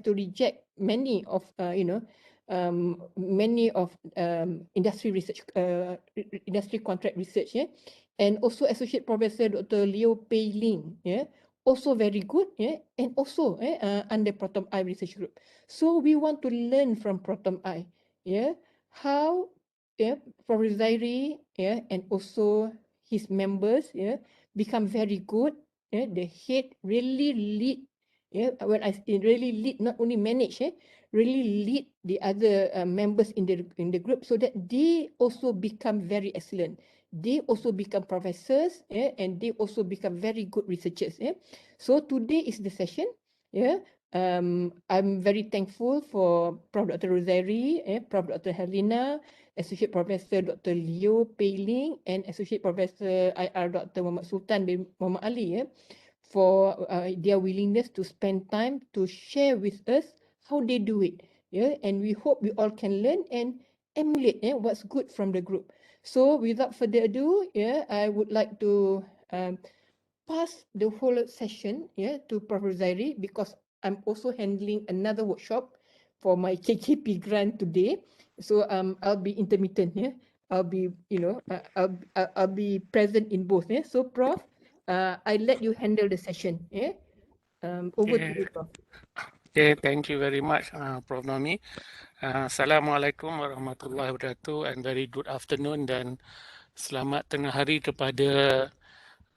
to reject many of industry research, industry contract research, yeah, and also Associate Professor Dr. Leo Pei Ling, yeah, also very good, yeah, and also under Proton I Research Group. So we want to learn from Proton I, yeah, how, yeah, Professor Zairi, yeah, and also his members, yeah, become very good, yeah, the head really lead. Yeah, when I really lead, not only manage, really lead the other members in the group so that they also become very excellent. They also become professors, and they also become very good researchers. So today is the session. Yeah, I'm very thankful for Prof. Dr. Rosary, Prof. Dr. Helena, Associate Professor Dr. Leo Pei Ling, and Associate Professor IR Dr. Muhammad Sultan bin Muhammad Ali. For their willingness to spend time to share with us how they do it. Yeah, and we hope we all can learn and emulate what's good from the group. So without further ado, yeah, I would like to pass the whole session, yeah, to Professor Zairi, because I'm also handling another workshop for my KKP grant today. So I'll be intermittent, yeah. I'll be, I'll be present in both, yeah. So Prof, I let you handle the session, yeah. Over to you, Prof. Okay, thank you very much, Prof. Nomi. Assalamualaikum warahmatullahi wabarakatuh and very good afternoon dan selamat tengah hari kepada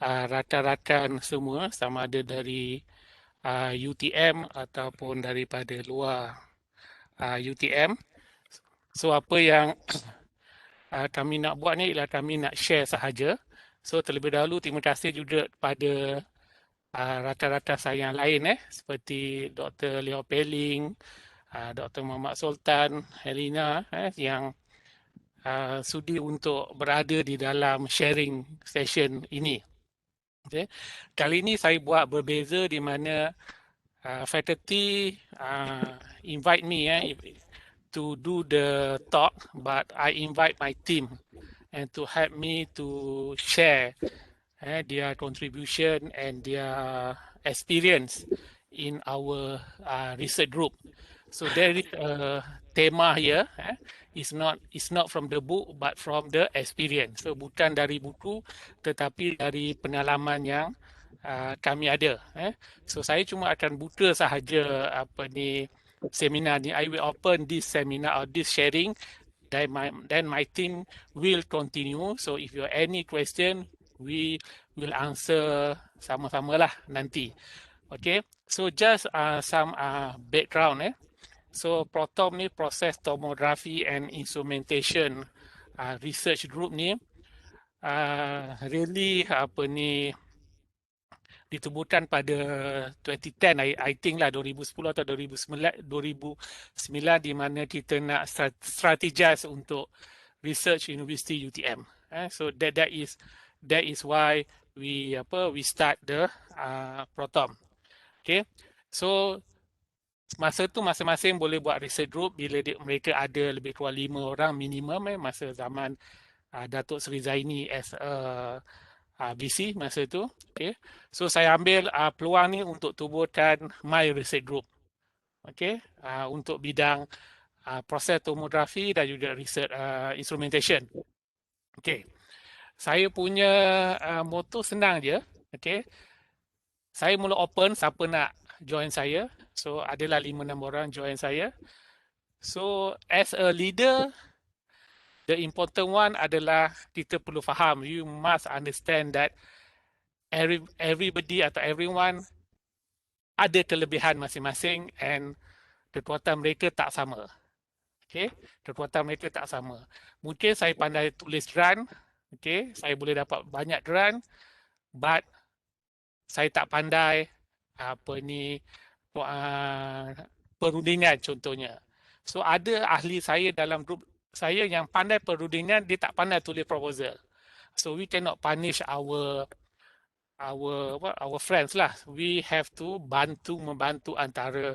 rakan-rakan semua sama ada dari UTM ataupun daripada luar UTM. So apa yang kami nak buat ni ialah kami nak share sahaja. So terlebih dahulu terima kasih juga kepada rakan-rakan saya yang lain seperti Dr. Leo Peling, Dr. Muhammad Sultan, Helena yang sudi untuk berada di dalam sharing session ini. Okay. Kali ini saya buat berbeza di mana faculty invite me to do the talk, but I invite my team and to help me to share their contribution and their experience in our research group. So there is a tema here. It's not from the book, but from the experience. So bukan dari buku, tetapi dari pengalaman yang kami ada. So saya cuma akan buka sahaja seminar ni. I will open this seminar or this sharing. Then my team will continue. So if you have any question, we will answer sama-sama lah nanti. Okay. So just some background. So Protom ni proses tomography and instrumentation research group ni really ditubuhkan pada 2010, I think lah 2010 atau 2009 di mana kita nak strategize untuk research University UTM. So that is why we start the Protom. Okay. So masa tu masing-masing boleh buat research group bila mereka ada lebih kurang 5 orang minimum masa zaman Datuk Seri Zaini as VC masa tu. Okay. So saya ambil peluang ni untuk tubuhkan my research group. Okay. Untuk bidang proses tomografi dan juga research instrumentation. Okay. Saya punya motto senang je. Okay. Saya mula open siapa nak join saya. So adalah 5-6 orang join saya. So as a leader, the important one adalah kita perlu faham. You must understand that everybody atau everyone ada kelebihan masing-masing and kekuatan mereka tak sama. Okay, kekuatan mereka tak sama. Mungkin saya pandai tulis grant. Okay, saya boleh dapat banyak grant, but saya tak pandai perundingan contohnya. So ada ahli saya dalam grup saya yang pandai perundingan, dia tak pandai tulis proposal. So we cannot punish our friends lah. We have to membantu antara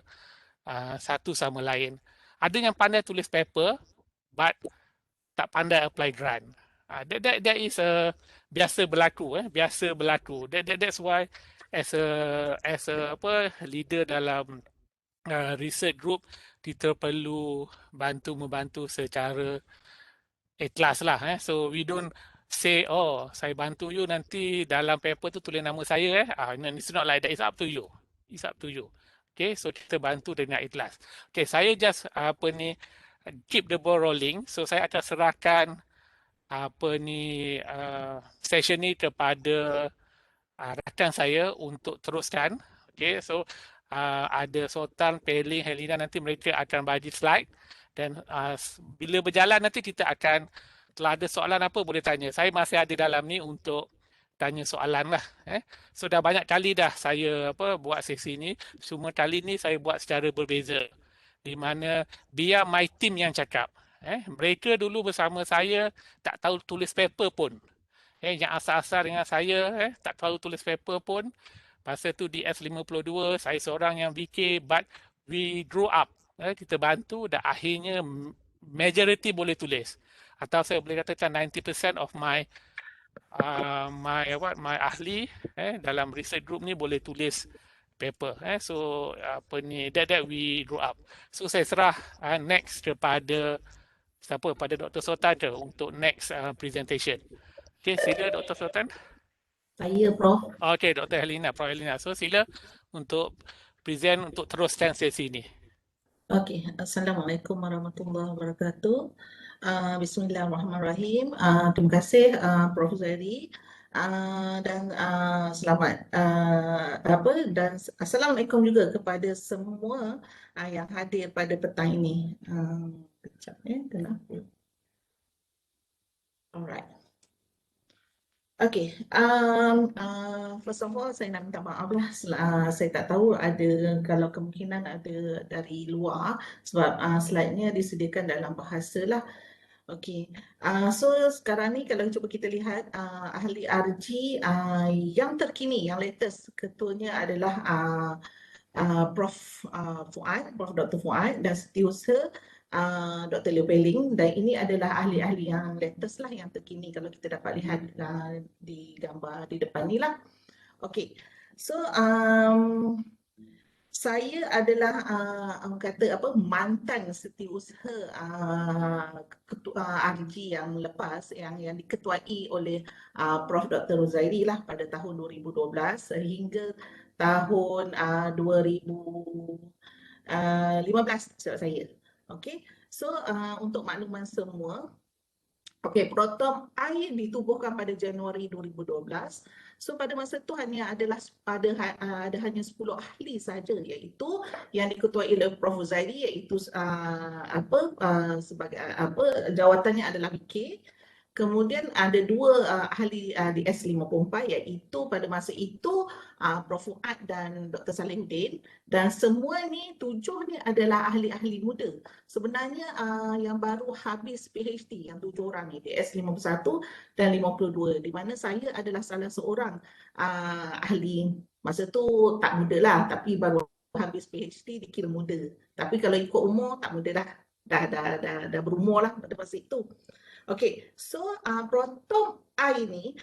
satu sama lain. Ada yang pandai tulis paper, but tak pandai apply grant. That is biasa berlaku. Biasa berlaku. That's why as a leader dalam research group kita perlu membantu secara ikhlas lah. So we don't say, oh saya bantu you nanti dalam paper tu tulis nama saya. No, it's not like that. It's up to you. It's up to you. Okay, so kita bantu dengan ikhlas. Okay, saya just keep the ball rolling. So saya akan serahkan session ni kepada rakan saya untuk teruskan. Okay, so ada Sultan, Peling, Helena, nanti mereka akan bagi slide dan bila berjalan nanti kita akan, kalau ada soalan apa boleh tanya. Saya masih ada dalam ni untuk tanya soalan lah. So dah banyak kali dah saya buat sesi ni, cuma kali ni saya buat secara berbeza. Di mana biar my team yang cakap. Mereka dulu bersama saya tak tahu tulis paper pun. Yang asal-asal dengan saya tak tahu tulis paper pun. Masa tu di S52 saya seorang yang fikir, but we grew up. Kita bantu dan akhirnya majority boleh tulis. Atau saya boleh katakan 90% of my ahli dalam research group ni boleh tulis paper. So that we grew up. So saya serah next kepada siapa, pada Dr. Sultan ke untuk next presentation. Okay, sila Dr. Sultan. Saya, Prof. Okay, Dr. Helena, Prof. Helena. So sila untuk present untuk teruskan sesi ni. Okey, Assalamualaikum warahmatullahi wabarakatuh. Bismillahirrahmanirrahim. Terima kasih Prof. Zairi. Dan selamat dan Assalamualaikum juga kepada semua yang hadir pada petang ini. Kejap kenapa? Alright. Okay, first of all saya nak minta maaf lah, saya tak tahu kalau kemungkinan ada dari luar sebab slide-nya disediakan dalam bahasa lah. Okay, so sekarang ni kalau cuba kita lihat ahli RG yang terkini, yang latest, ketuanya adalah Prof. Prof. Dr. Fuad dan setiausaha Dr. Liu Peiling, dan ini adalah ahli-ahli yang latest lah, yang terkini kalau kita dapat lihat di gambar di depan ni lah. Okay, so saya adalah mantan setiausaha RG yang lepas yang diketuai oleh Prof. Dr. Zairi lah pada tahun 2012 sehingga tahun 2015 saya. Okey, so untuk makluman semua, okey, proton I ditubuhkan pada Januari 2012. So pada masa itu hanya ada hanya 10 ahli saja, iaitu yang diketuai oleh Prof. Zairi, iaitu sebagai jawatannya adalah BK. Kemudian ada dua ahli di S54, iaitu pada masa itu Prof. Fuad dan Dr. Salihuddin, dan semua ni 7 ni adalah ahli-ahli muda. Sebenarnya yang baru habis PhD yang 7 orang ni di S51 dan 52, di mana saya adalah salah seorang ahli. Masa tu tak muda lah, tapi baru habis PhD dikira muda. Tapi kalau ikut umur tak muda lah, dah berumur lah pada masa itu. Okay, so proton I ni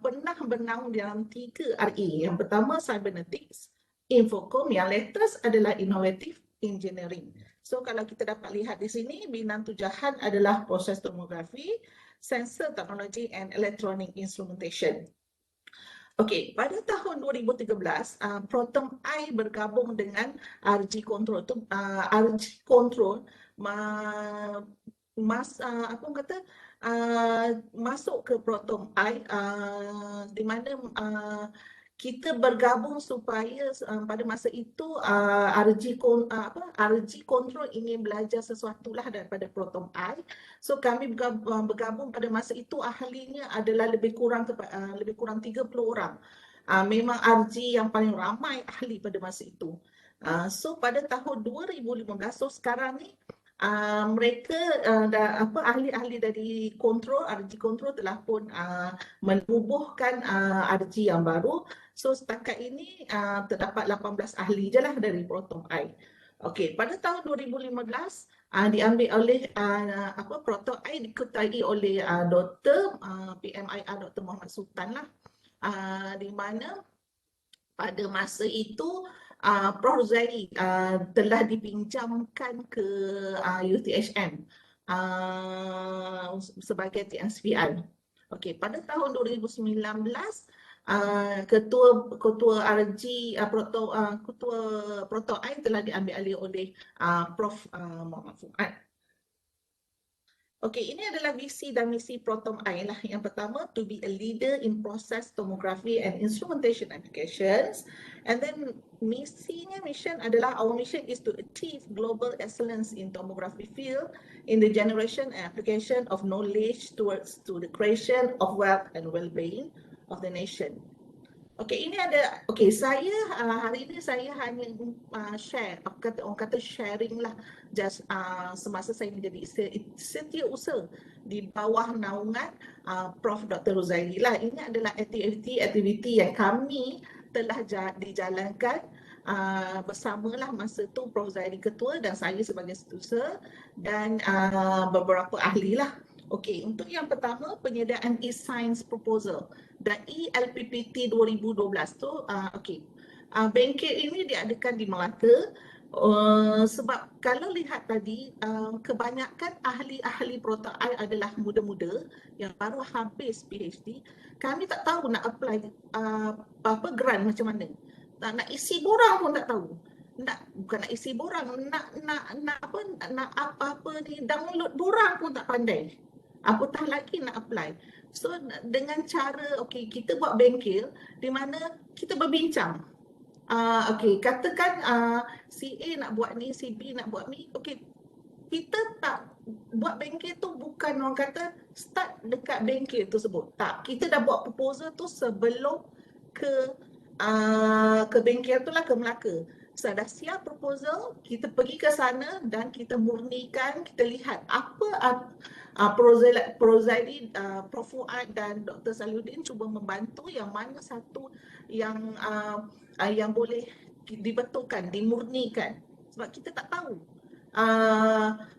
pernah bernaung dalam 3 RE. Yang pertama cybernetics, Infocom, yang latest adalah innovative engineering. So kalau kita dapat lihat di sini, bidang tujahan adalah proses tomografi, sensor technology and electronic instrumentation. Okey, pada tahun 2013, Proton I bergabung dengan RG Control. RG Control masuk ke Proton I, di mana kita bergabung supaya pada masa itu RG Control ingin belajar sesuatu lah daripada Proton I. So kami bergabung pada masa itu, ahlinya adalah lebih kurang 30 orang. Memang RG yang paling ramai ahli pada masa itu. So pada tahun 2015, so sekarang ni mereka ahli-ahli dari RG Control telah pun menubuhkan RG yang baru. So setakat ini terdapat 18 ahli je lah dari Proton I. Okey, pada tahun 2015 diambil oleh Proton I diketuai oleh Dr. PMIR Dr. Muhammad Sultan lah, di mana pada masa itu Prof. Ruzaidi telah dipinjamkan ke UTHM sebagai TNSPI. Okey, pada tahun 2019 ketua RG ketua Proto I telah diambil alih oleh Prof. Muhammad Fuad. Okey, ini adalah visi dan misi Protom I lah. Yang pertama, to be a leader in process tomography and instrumentation applications. And then mission adalah, our mission is to achieve global excellence in tomography field in the generation and application of knowledge towards to the creation of wealth and well-being of the nation. Okey, ini ada, okey, saya hari ini saya hanya share, orang kata sharing lah, just semasa saya menjadi setiausaha di bawah naungan Prof. Dr. Ruzaidi lah. Ini adalah aktiviti yang kami telah dijalankan bersamalah masa tu Prof. Zaidi ketua dan saya sebagai setiausaha dan beberapa ahli lah. Okey, untuk yang pertama, penyediaan e-science proposal dan ELPPT 2012 tu, okey. Bengkel ini diadakan di Melaka sebab kalau lihat tadi, kebanyakan ahli-ahli Proto I adalah muda-muda yang baru habis PhD. Kami tak tahu nak apply grant macam mana. Nak isi borang pun tak tahu. Bukan nak isi borang, nak apa ni, download borang pun tak pandai. Apatah lagi nak apply. So dengan cara, okey, kita buat bengkel di mana kita berbincang. Okey, katakan si A nak buat ni, si B nak buat ni. Okey, kita tak buat bengkel tu bukan orang kata start dekat bengkel tersebut. Tak, kita dah buat proposal tu sebelum ke bengkel tu lah, ke Melaka. So, dah siap proposal, kita pergi ke sana dan kita murnikan, kita lihat apa Prof. Zaidi, Prof. Fuad dan Dr. Salihuddin cuba membantu yang mana satu yang boleh dibetulkan, dimurnikan. Sebab kita tak tahu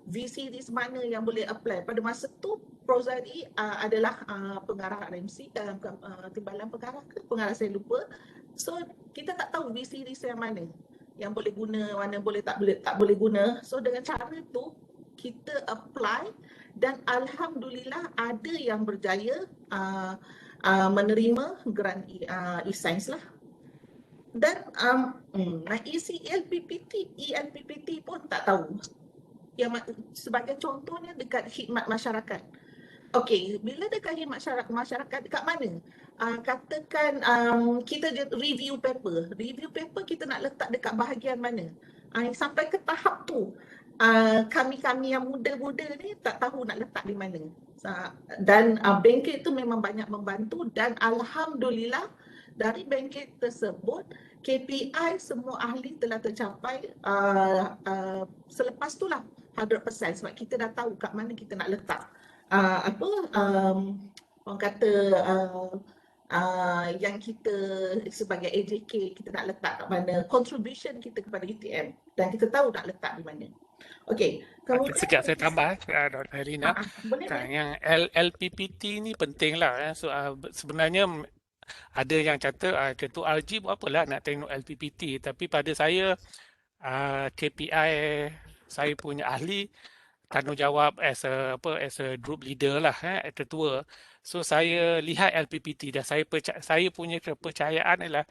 visi di mana yang boleh apply. Pada masa tu Prof. Zaidi adalah pengarah RMC, timbalan pengarah saya lupa. So kita tak tahu visi yang mana yang boleh guna, mana boleh tak boleh guna. So dengan cara tu kita apply dan alhamdulillah ada yang berjaya menerima grant e-science lah. Dan ELPPT pun tak tahu. Yang sebagai contohnya dekat khidmat masyarakat. Okey, bila dekat khidmat masyarakat dekat mana? Katakan kita review paper kita nak letak dekat bahagian mana? Sampai ke tahap tu kami yang muda-muda ni tak tahu nak letak di mana. Dan bengkel itu memang banyak membantu dan alhamdulillah dari bengkel tersebut KPI semua ahli telah tercapai selepas tu lah 100% sebab kita dah tahu kat mana kita nak letak orang kata yang kita sebagai AJK kita nak letak kat mana, contribution kita kepada UTM dan kita tahu nak letak di mana. Okey, kemudian sekejap saya tambah Dr. Herlina. boleh. Yang LPPT ni penting lah. So sebenarnya ada yang kata ketua RG buat apalah nak tengok LPPT, tapi pada saya KPI saya punya ahli tanggungjawab as a group leader lah, ketua. So saya lihat LPPT dan saya punya kepercayaan adalah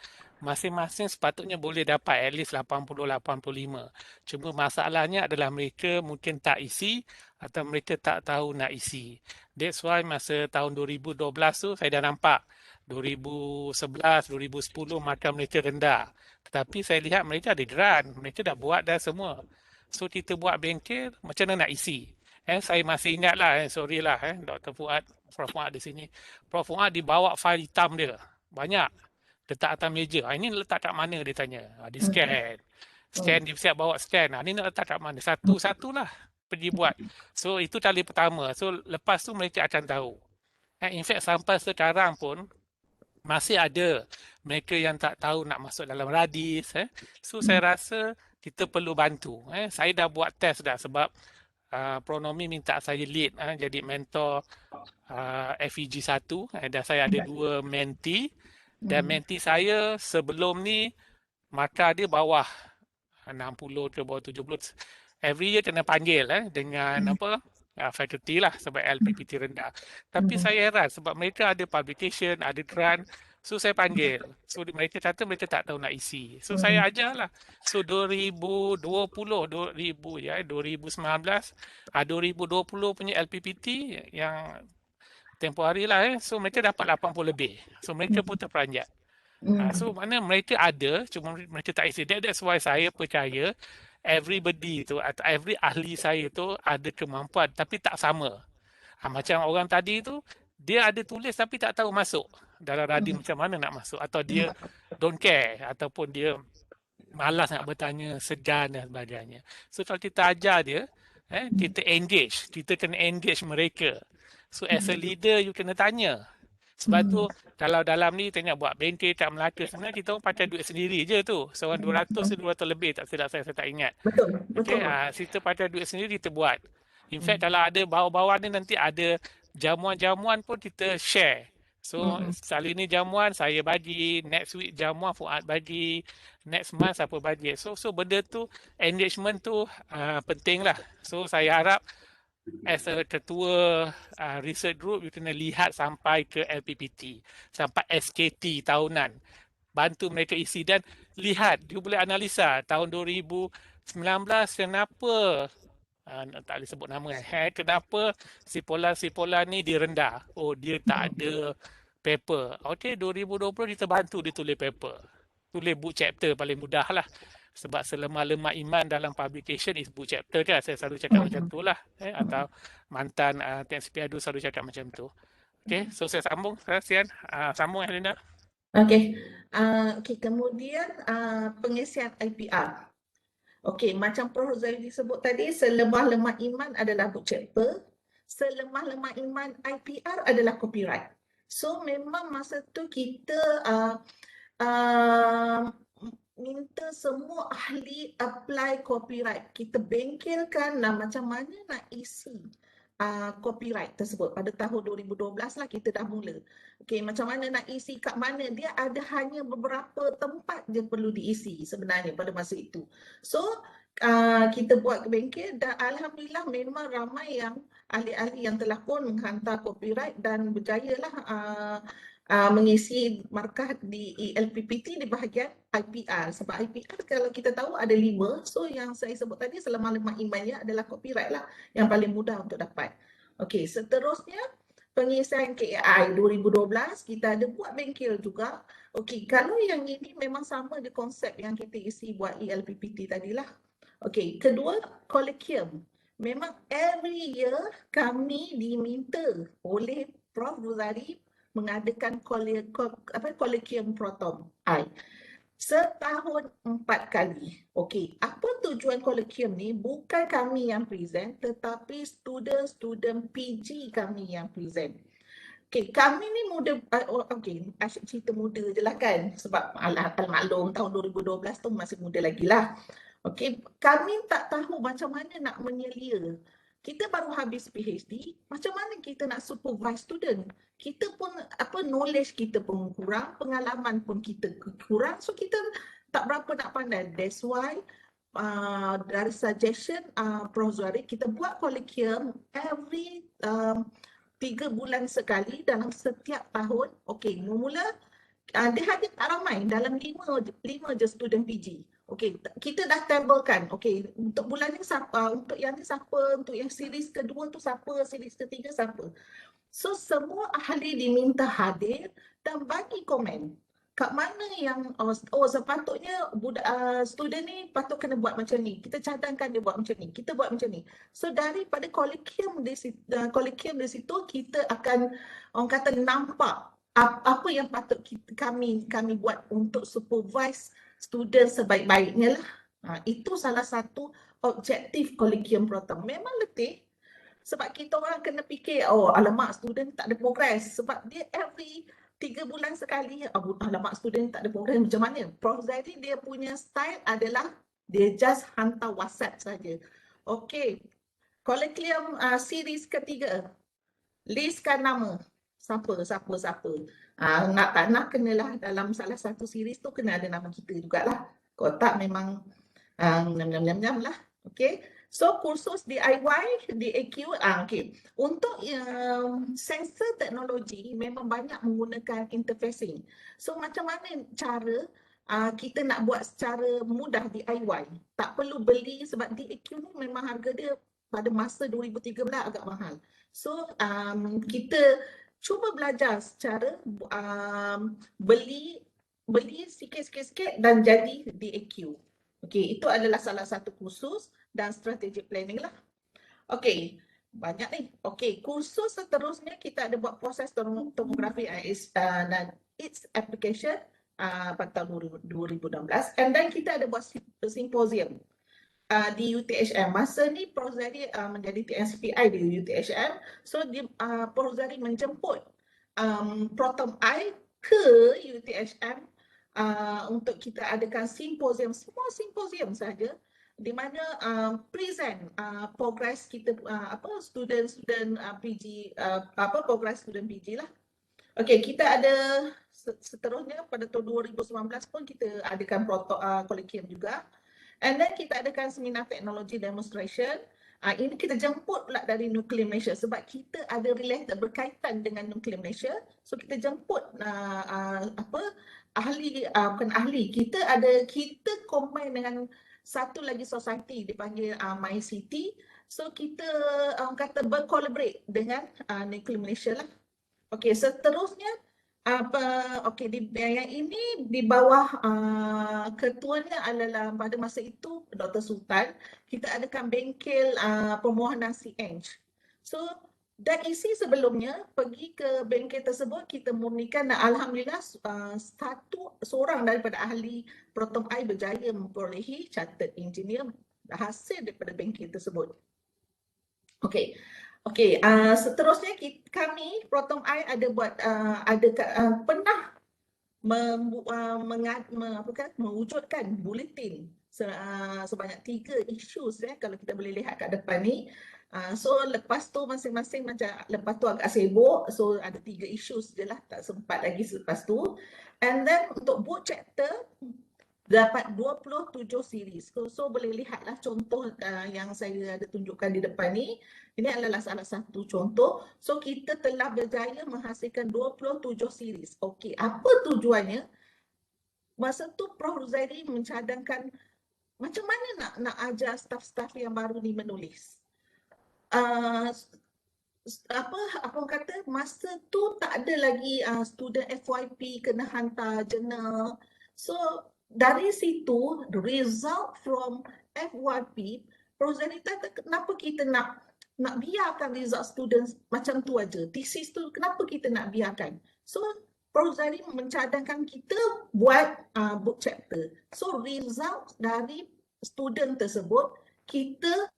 masing-masing sepatutnya boleh dapat at least 80-85. Cuma masalahnya adalah mereka mungkin tak isi atau mereka tak tahu nak isi. That's why masa tahun 2012 tu saya dah nampak 2011, 2010 markah mereka rendah. Tetapi saya lihat mereka ada grant, mereka dah buat dah semua. So kita buat bengkel, macam mana nak isi? Saya masih ingat lah, sorry lah Dr. Fuad, Prof. Fuad di sini. Prof. Fuad dibawa file hitam dia, banyak. Letak atas meja. Ini letak kat mana dia tanya. Dia scan, dia siap bawa scan. Ini nak letak kat mana? Satu-satu lah pergi buat. So itu kali pertama. So lepas tu mereka akan tahu. In fact sampai sekarang pun, masih ada mereka yang tak tahu nak masuk dalam radis. So saya rasa kita perlu bantu. Saya dah buat test dah sebab Pronomi minta saya lead jadi mentor FEG 1 dan saya ada 2 mentee dan mentee saya sebelum ni markah dia bawah 60 ke bawah 70. Every year kena panggil dengan apa faculty lah sebab LPPT rendah. Tapi saya heran sebab mereka ada publication, ada grant. So saya panggil. So mereka kata mereka tak tahu nak isi. So saya ajarlah. So 2020, 2019, 2020 punya LPPT yang tempoh hari lah So mereka dapat 80 lebih. So mereka pun terperanjat. So mana mereka ada, cuma mereka tak isi. That's why saya percaya everybody tu atau every ahli saya tu ada kemampuan tapi tak sama. Macam orang tadi tu, dia ada tulis tapi tak tahu masuk dalam radio macam mana nak masuk, atau dia don't care, ataupun dia malas nak bertanya, segan dan sebagainya. So kalau kita ajar dia, kita engage, kita kena engage mereka. So as a leader, you kena tanya. Sebab tu kalau dalam ni kita nak buat bengkel kat Melaka, sebenarnya kita orang pakai duit sendiri je tu. Seorang 200 lebih tak silap saya tak ingat. Betul, Okey, betul. kita pakai duit sendiri kita buat. In fact kalau ada bawah-bawah ni nanti ada jamuan-jamuan pun kita share. So kali ni jamuan saya bagi, next week jamuan Fuad bagi, next month siapa bagi. So benda tu, engagement tu penting lah. So saya harap as a ketua research group, you kena lihat sampai ke LPPT, sampai SKT tahunan. Bantu mereka isi dan lihat, you boleh analisa tahun 2019 kenapa, tak boleh sebut nama, kenapa sipolan ni dia rendah. Oh, dia tak ada paper. Okey, 2020 kita bantu dia tulis paper. Tulis book chapter paling mudah lah. Sebab selemah-lemah iman dalam publication is book chapter kan. Saya selalu cakap macam tu lah. Atau mantan TNCP Adu selalu cakap macam tu. Okey, so saya sambung. Kasihan. Sambung Helena. Okey. Okey, kemudian pengisian IPR. Okey, macam Prof. Zaidi sebut tadi, selemah-lemah iman adalah book chapter. Selemah-lemah iman IPR adalah copyright. So memang masa tu kita minta semua ahli apply copyright. Kita bengkelkan macam mana nak isi copyright tersebut. Pada tahun 2012 lah kita dah mula. Okey, macam mana nak isi, kat mana. Dia ada hanya beberapa tempat je perlu diisi sebenarnya pada masa itu. So kita buat ke bengkel dan alhamdulillah memang ramai yang ahli-ahli yang telah pun menghantar copyright dan berjayalah mengisi markah di LPPT di bahagian IPR. Sebab IPR kalau kita tahu ada 5, so yang saya sebut tadi selemah-lemah imannya adalah copyright lah yang paling mudah untuk dapat. Okey, seterusnya pengisian KAI 2012 kita ada buat bengkel juga. Okey, kalau yang ini memang sama di konsep yang kita isi buat ELPPT tadilah. Okey, kedua Colloquium. Memang every year kami diminta oleh Prof. Rosari mengadakan Colloquium Protom I. Setahun 4 kali. Okey, apa tujuan Colloquium ni? Bukan kami yang present, tetapi student PG kami yang present. Okey, kami ni muda, okey, asyik cerita muda je lah kan. Sebab al-maklum tahun 2012 tu masih muda lagi lah. Okey, kami tak tahu macam mana nak menyelia. Kita baru habis PhD, macam mana kita nak supervise student? Kita pun knowledge kita pun kurang, pengalaman pun kita kurang, so kita tak berapa nak pandai. That's why dari suggestion Prof. Zuhairi, kita buat colloquium every 3 bulan sekali dalam setiap tahun. Okey, mula dia hanya tak ramai, dalam 5 je student PG. Okey, kita dah tabelkan. Okey, untuk bulan ni siapa, untuk yang ni siapa, untuk yang series kedua tu siapa, series ketiga siapa. So semua ahli diminta hadir dan bagi komen. Kat mana yang sepatutnya student ni patut kena buat macam ni. Kita cadangkan dia buat macam ni. Kita buat macam ni. So daripada colloquium di situ kita akan orang kata nampak apa yang patut kami buat untuk supervise student sebaik-baiknya lah. Itu salah satu objektif Colloquium Protom. Memang letih sebab kita orang kena fikir, alamak student tak ada progress. Sebab dia every 3 bulan sekali, alamak student tak ada progress macam mana? Prof. Zaidi dia punya style adalah dia just hantar WhatsApp saja. Okey, Colloquium series ketiga, listkan nama. Siapa. Nak tak nak kenalah dalam salah satu series tu kena ada nama kita jugalah. Kalau tak memang nyam-nyam lah. Okay. So kursus DIY, DAQ, okay. Untuk sensor teknologi memang banyak menggunakan interfacing. So macam mana cara kita nak buat secara mudah DIY? Tak perlu beli sebab DAQ ni memang harga dia pada masa 2013 agak mahal. So kita cuba belajar secara beli sikit-sikit dan jadi DAQ. Okey, itu adalah salah satu kursus dan strategic planning lah. Okey, banyak ni. Okey, kursus seterusnya kita ada buat proses tomografi dan its application pada tahun 2016, and then kita ada buat simposium di UTHM. Masa ni Prozari menjadi TNCPI di UTHM, so Prozari menjemput Proton I ke UTHM untuk kita adakan simposium, semua simposium saja, di mana present progress kita student PG progress student PG lah. Okey, kita ada seterusnya pada tahun 2019 pun kita adakan Colloquium juga, and then kita adakan seminar teknologi demonstration. Ini kita jemput pula dari Nuclear Malaysia sebab kita ada related berkaitan dengan Nuclear Malaysia. So kita jemput ahli, bukan ahli, kita combine dengan satu lagi society dipanggil MyCity. So kita kata bercollaborate dengan Nuclear Malaysia lah. Okey, seterusnya yang ini di bawah ketuanya adalah pada masa itu Dr. Sultan. Kita adakan bengkel permohonan CNG. So dan isi sebelumnya pergi ke bengkel tersebut, kita murnikan dan alhamdulillah seorang daripada ahli Proton I berjaya memperolehi chartered engineer hasil daripada bengkel tersebut. Okey. Okey, seterusnya kami Proton I ada buat pernah mewujudkan bulletin sebanyak 3 isu kalau kita boleh lihat kat depan ni. So lepas tu masing-masing macam lepas tu agak sibuk, so ada 3 isu sajalah, tak sempat lagi selepas tu. And then untuk book chapter dapat 27 series. So boleh lihatlah contoh yang saya ada tunjukkan di depan ni. Ini adalah salah satu contoh. So kita telah berjaya menghasilkan 27 series. Okey, apa tujuannya? Masa tu Prof Ruzairi mencadangkan macam mana nak ajar staff-staff yang baru ni menulis. Apa kata masa tu tak ada lagi student FYP kena hantar jurnal. So dari situ result from FYP, Prof Ruzairi kata kenapa kita nak biarkan result students macam tu aja. Thesis tu kenapa kita nak biarkan? So Prof Ruzairi mencadangkan kita buat book chapter. So result dari student tersebut kita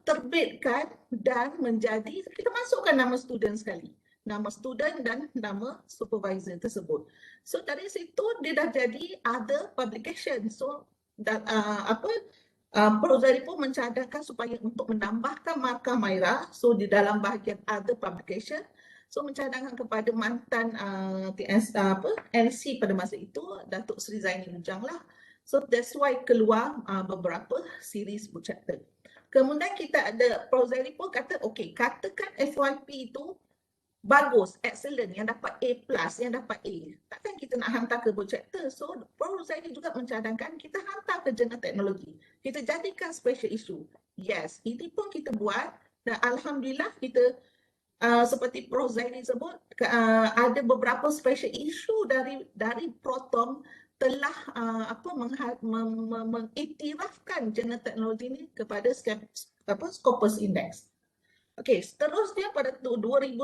terbitkan dan menjadi, kita masukkan nama student sekali. Nama student dan nama supervisor tersebut. So dari situ dia dah jadi other publication. So Prof Ruzairi pun mencadangkan supaya untuk menambahkan markah MyRA, so di dalam bahagian other publication, so mencadangkan kepada mantan NC pada masa itu, Datuk Seri Zaini Ujang lah. So that's why keluar beberapa series book chapter. Kemudian kita ada, Prof Ruzairi pun kata, okey, katakan FYP itu bagus, excellent, yang dapat A+, yang dapat A. Takkan kita nak hantar ke book chapter? So Prof Ruzairi juga mencadangkan kita hantar ke jurnal teknologi. Kita jadikan special issue. Yes, ini pun kita buat dan alhamdulillah kita seperti Prof Ruzairi sebut, ada beberapa special issue dari Proton telah mengiktirafkan jurnal teknologi ini kepada Scopus Index. Okey, seterusnya pada 2012.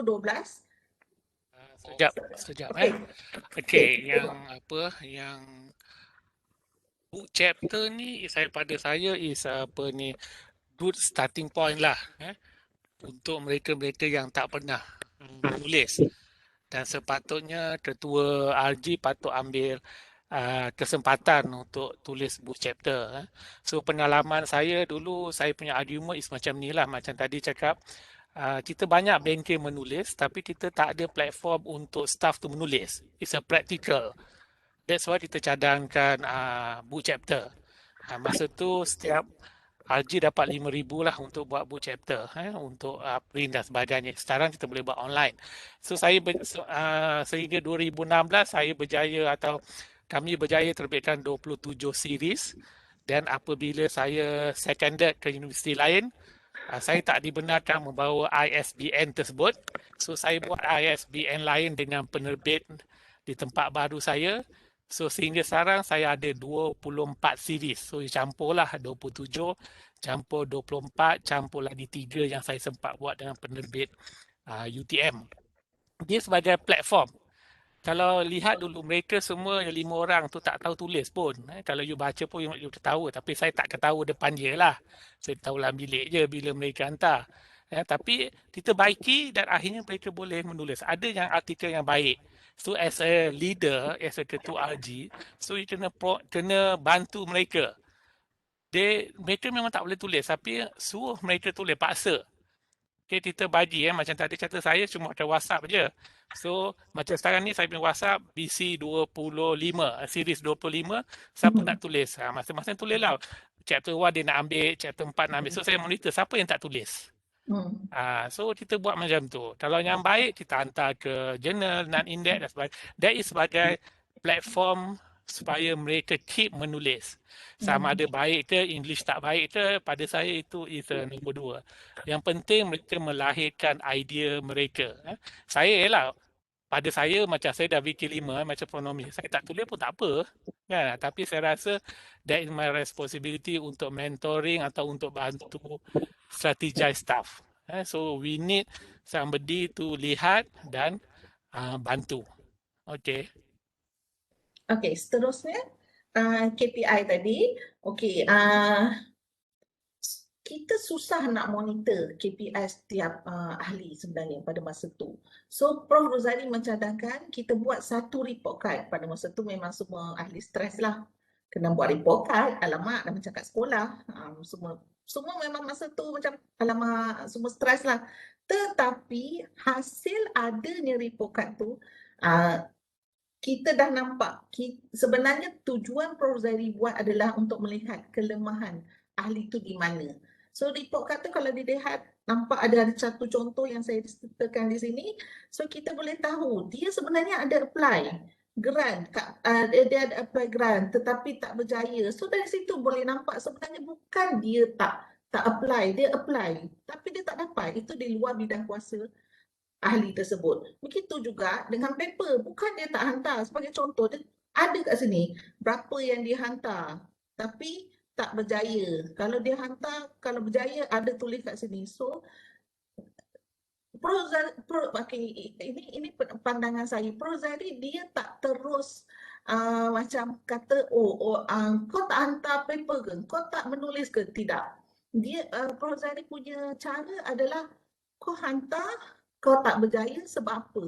Sekejap. Okey, yang book chapter ni pada saya is good starting point lah untuk mereka-mereka yang tak pernah menulis. Dan sepatutnya ketua RG patut ambil kesempatan untuk tulis book chapter. So pengalaman saya dulu, saya punya argument is macam ni lah, macam tadi cakap, kita banyak bengkel menulis tapi kita tak ada platform untuk staff tu menulis. It's a practical. That's why kita cadangkan book chapter. Masa tu setiap RG dapat 5,000 lah untuk buat book chapter, untuk print dan sebagainya. Sekarang kita boleh buat online. So saya sehingga 2016 saya berjaya atau kami berjaya terbitkan 27 series, dan apabila saya seconded ke universiti lain, saya tak dibenarkan membawa ISBN tersebut. So saya buat ISBN lain dengan penerbit di tempat baru saya. So sehingga sekarang saya ada 24 series. So campurlah 27, campur 24, campur lagi 3 yang saya sempat buat dengan penerbit UTM. Dia sebagai platform. Kalau lihat dulu mereka semua yang 5 orang tu tak tahu tulis pun. Kalau you baca pun you ketawa. Tapi saya tak ketawa depan dia lah. Saya tahu dalam bilik je bila mereka hantar. Tapi kita baiki dan akhirnya mereka boleh menulis. Ada yang artikel yang baik. So as a leader, as a ketua RG, so you kena bantu mereka. Mereka memang tak boleh tulis. Tapi suruh mereka tulis, paksa. Okay, kita bagi macam tadi kata saya cuma ada WhatsApp je. So macam sekarang ni saya punya WhatsApp BC 25, series 25, siapa nak tulis? Masing-masing tulis lah. Chapter 1 dia nak ambil, chapter 4 nak ambil. So saya monitor siapa yang tak tulis. So kita buat macam tu. Kalau yang baik kita hantar ke jurnal, non-index dan sebagainya. That is sebagai platform supaya mereka keep menulis. Sama ada baik ke, English tak baik ke, pada saya itu is nombor 2. Yang penting mereka melahirkan idea mereka. Saya lah, pada saya macam saya dah VK5 macam pronomi, saya tak tulis pun tak apa. Kan? Tapi saya rasa that is my responsibility untuk mentoring atau untuk bantu strategize staff. So we need somebody to lihat dan bantu. Okay. Okey, seterusnya KPI tadi. Okey, kita susah nak monitor KPI setiap ahli sebenarnya pada masa tu. So Prof Rozali mencadangkan kita buat satu report card. Pada masa tu memang semua ahli stres lah. Kena buat report card, alamak dah macam kat sekolah. Semua memang masa tu macam alamak, semua stres lah. Tetapi hasil adanya report card tu, kita dah nampak sebenarnya tujuan Prof Zairi buat adalah untuk melihat kelemahan ahli tu di mana. So report card tu kalau dilihat nampak ada satu contoh yang saya sertakan di sini. So kita boleh tahu dia sebenarnya ada apply grant, dia ada apply grant tetapi tak berjaya. So dari situ boleh nampak sebenarnya bukan dia tak apply, dia apply tapi dia tak dapat. Itu di luar bidang kuasa ahli tersebut. Begitu juga dengan paper, bukan dia tak hantar. Sebagai contoh, dia ada kat sini berapa yang dia hantar tapi tak berjaya. Kalau dia hantar, kalau berjaya ada tulis kat sini. So ini pandangan saya. Prof Zairi dia tak terus macam kata kau tak hantar paper ke? Kau tak menulis ke? Tidak. Dia Prof Zairi punya cara adalah kau hantar, kau tak berjaya sebab apa?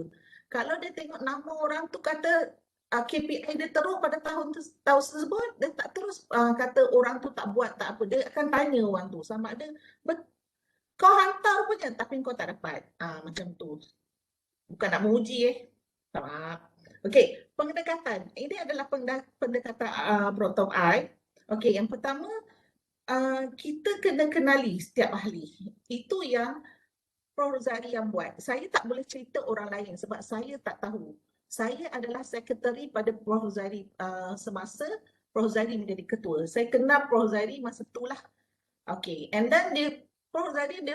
Kalau dia tengok nama orang tu kata KPI dia teruk pada tahun tersebut, dia tak terus kata orang tu tak buat tak apa. Dia akan tanya orang tu sama ada kau hantar punya tapi kau tak dapat. Macam tu. Bukan nak menguji Tak. Okey, pendekatan. Ini adalah pendekatan Prof I. Okey, yang pertama kita kena kenali setiap ahli. Itu yang Prof Rozali yang buat. Saya tak boleh cerita orang lain sebab saya tak tahu. Saya adalah sekretari pada Prof Rozali semasa Prof Rozali menjadi ketua. Saya kenal Prof Rozali masa itulah. Okay, and then Prof Rozali dia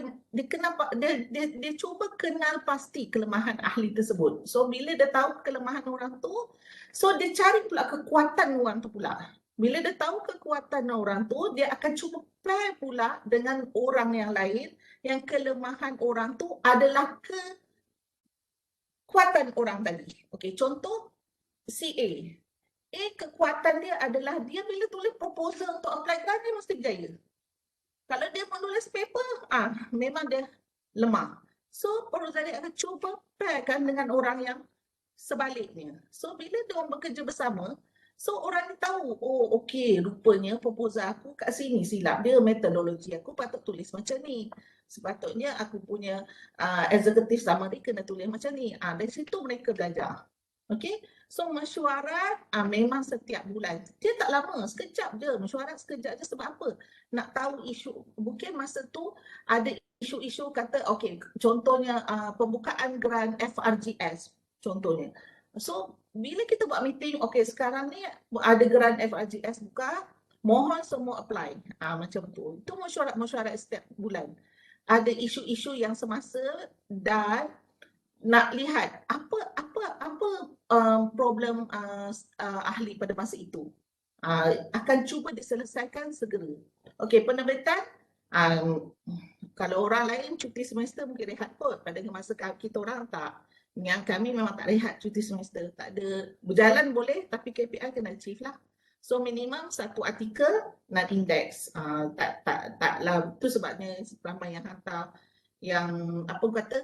cuba kenal pasti kelemahan ahli tersebut. So bila dia tahu kelemahan orang tu, so dia cari pula kekuatan orang tu pula. Bila dia tahu kekuatan orang tu, dia akan cuba pair pula dengan orang yang lain yang kelemahan orang tu adalah kekuatan orang tadi. Okey, contoh CA. Kekuatan dia adalah dia bila tulis proposal untuk apply grant dia mesti berjaya. Kalau dia menulis paper, memang dia lemah. So, Prof Rozali akan cuba pairkan dengan orang yang sebaliknya. So, bila dia orang bekerja bersama, so orang ni tahu, oh okey, rupanya proposal aku kat sini silap dia, metodologi aku patut tulis macam ni. Sepatutnya aku punya executive summary kena tulis macam ni. Dari situ mereka belajar. Okey. So mesyuarat memang setiap bulan. Dia tak lama, sekejap je. Mesyuarat sekejap je sebab apa? Nak tahu isu. Mungkin masa tu ada isu-isu kata, okey, contohnya pembukaan grant FRGS contohnya. So bila kita buat meeting, okey sekarang ni ada grant FRGS buka, mohon semua apply. Macam tu. Itu mesyuarat setiap bulan. Ada isu-isu yang semasa dan nak lihat apa problem ahli pada masa itu. Akan cuba diselesaikan segera. Okey, penerbitan kalau orang lain cuti semester mungkin rehat kot. Pada masa kita orang tak. Yang kami memang tak rehat cuti semester. Tak ada, berjalan boleh tapi KPI kena achieve lah. So minimum satu artikel nak index. Taklah, itu sebabnya ramai yang hantar yang apa kata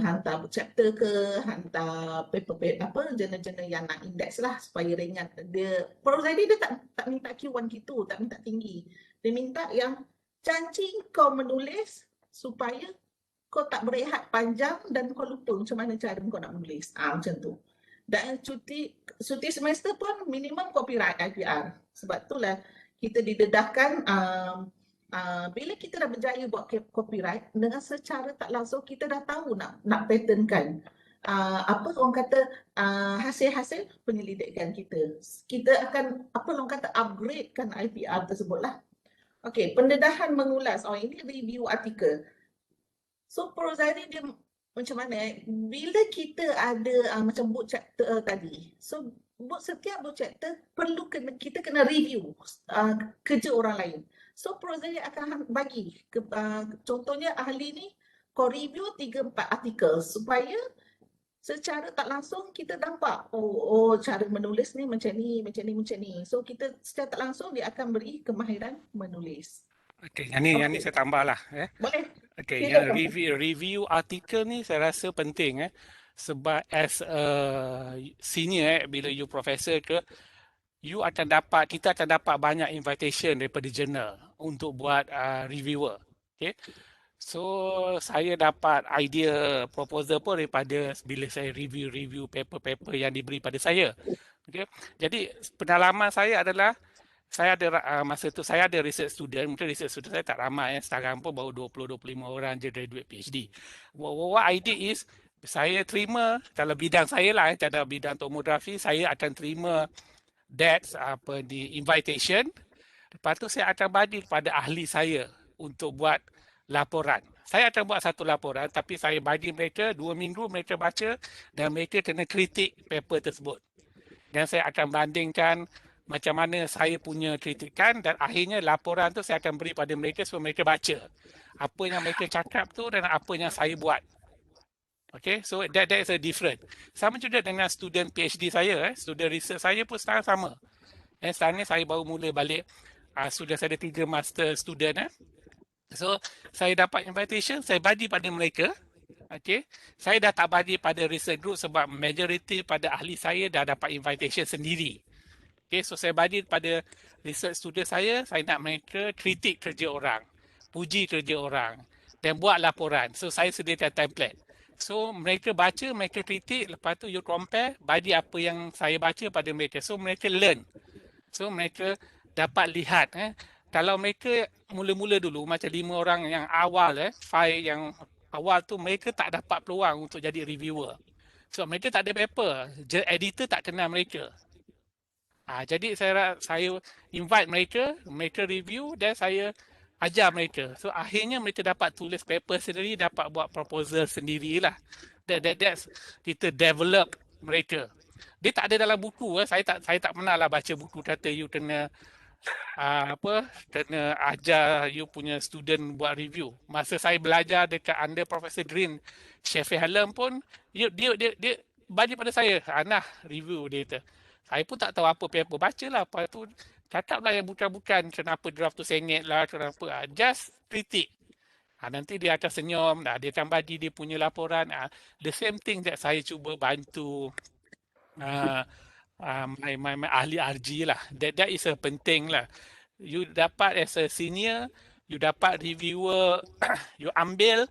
hantar chapter ke, hantar paper apa jurnal-jurnal yang nak index lah supaya ringan. Dia Prozadi dia tak minta Q1 Q2, tak minta tinggi. Dia minta yang janji kau menulis supaya kau tak berehat panjang dan kau lupa macam mana cara kau nak menulis. Macam tu. Dan cuti semester pun minimum copyright IPR. Sebab itulah kita didedahkan bila kita dah berjaya buat copyright, dengan secara tak langsung kita dah tahu nak patternkan apa orang kata hasil-hasil penyelidikan kita. Kita akan apa orang kata upgradekan IPR tersebut lah. Okey, pendedahan mengulas. Ini review artikel. So Prozadi dia macam mana? Bila kita ada macam book chapter tadi, so setiap book chapter perlu kita kena review kerja orang lain. So Prozadi akan bagi contohnya ahli ni kau review 3-4 artikel supaya secara tak langsung kita nampak cara menulis ni macam ni. So kita secara tak langsung dia akan beri kemahiran menulis. Okey, yang ni saya tambahlah. Boleh. Okey, yang review artikel ni saya rasa penting sebab as a senior bila you professor ke, kita akan dapat banyak invitation daripada jurnal untuk buat reviewer. Okay. So saya dapat idea proposal pun daripada bila saya review paper-paper yang diberi pada saya. Okay. Jadi pengalaman saya adalah masa tu saya ada research student, mungkin research student saya tak ramai sekarang pun baru 20-25 orang je graduate PhD. What I did is saya terima dalam bidang saya lah, dalam bidang tomografi saya akan terima di invitation. Lepas tu saya akan bagi kepada ahli saya untuk buat laporan. Saya akan buat satu laporan tapi saya bagi mereka 2 minggu mereka baca dan mereka kena kritik paper tersebut. Dan saya akan bandingkan macam mana saya punya kritikan dan akhirnya laporan tu saya akan beri pada mereka supaya mereka baca apa yang mereka cakap tu dan apa yang saya buat. Okay, so that is a different. Sama juga dengan student PhD saya, student research saya pun sekarang sama. Sekarang ni saya baru mula balik, sudah saya ada 3 master student. So saya dapat invitation, saya bagi pada mereka. Okay, saya dah tak bagi pada research group sebab majority pada ahli saya dah dapat invitation sendiri. Okay, so saya bagi pada research student saya nak mereka kritik kerja orang, puji kerja orang dan buat laporan. So saya sediakan template. So mereka baca, mereka kritik, lepas tu you compare, bagi apa yang saya baca pada mereka. So mereka learn. So mereka dapat lihat. Kalau mereka mula-mula dulu macam 5 orang yang awal, 5 yang awal tu mereka tak dapat peluang untuk jadi reviewer. So mereka tak ada paper, editor tak kenal mereka. Jadi saya invite mereka review dan saya ajar mereka. So akhirnya mereka dapat tulis paper sendiri, dapat buat proposal sendirilah. That's kita develop mereka. Dia tak ada dalam buku. Saya tak pernah lah baca buku kata you kena kena ajar you punya student buat review. Masa saya belajar dekat under Professor Green, Sheffield Hallam pun dia bagi pada saya, nah review dia kata. Saya pun tak tahu apa paper, bacalah. Lepas tu cakaplah yang bukan-bukan kenapa draft tu sengit lah, kenapa. Just kritik. Nanti dia akan senyum, dia akan bagi dia punya laporan. The same thing that saya cuba bantu my ahli RG lah. That is a penting lah. You dapat as a senior, you dapat reviewer, you ambil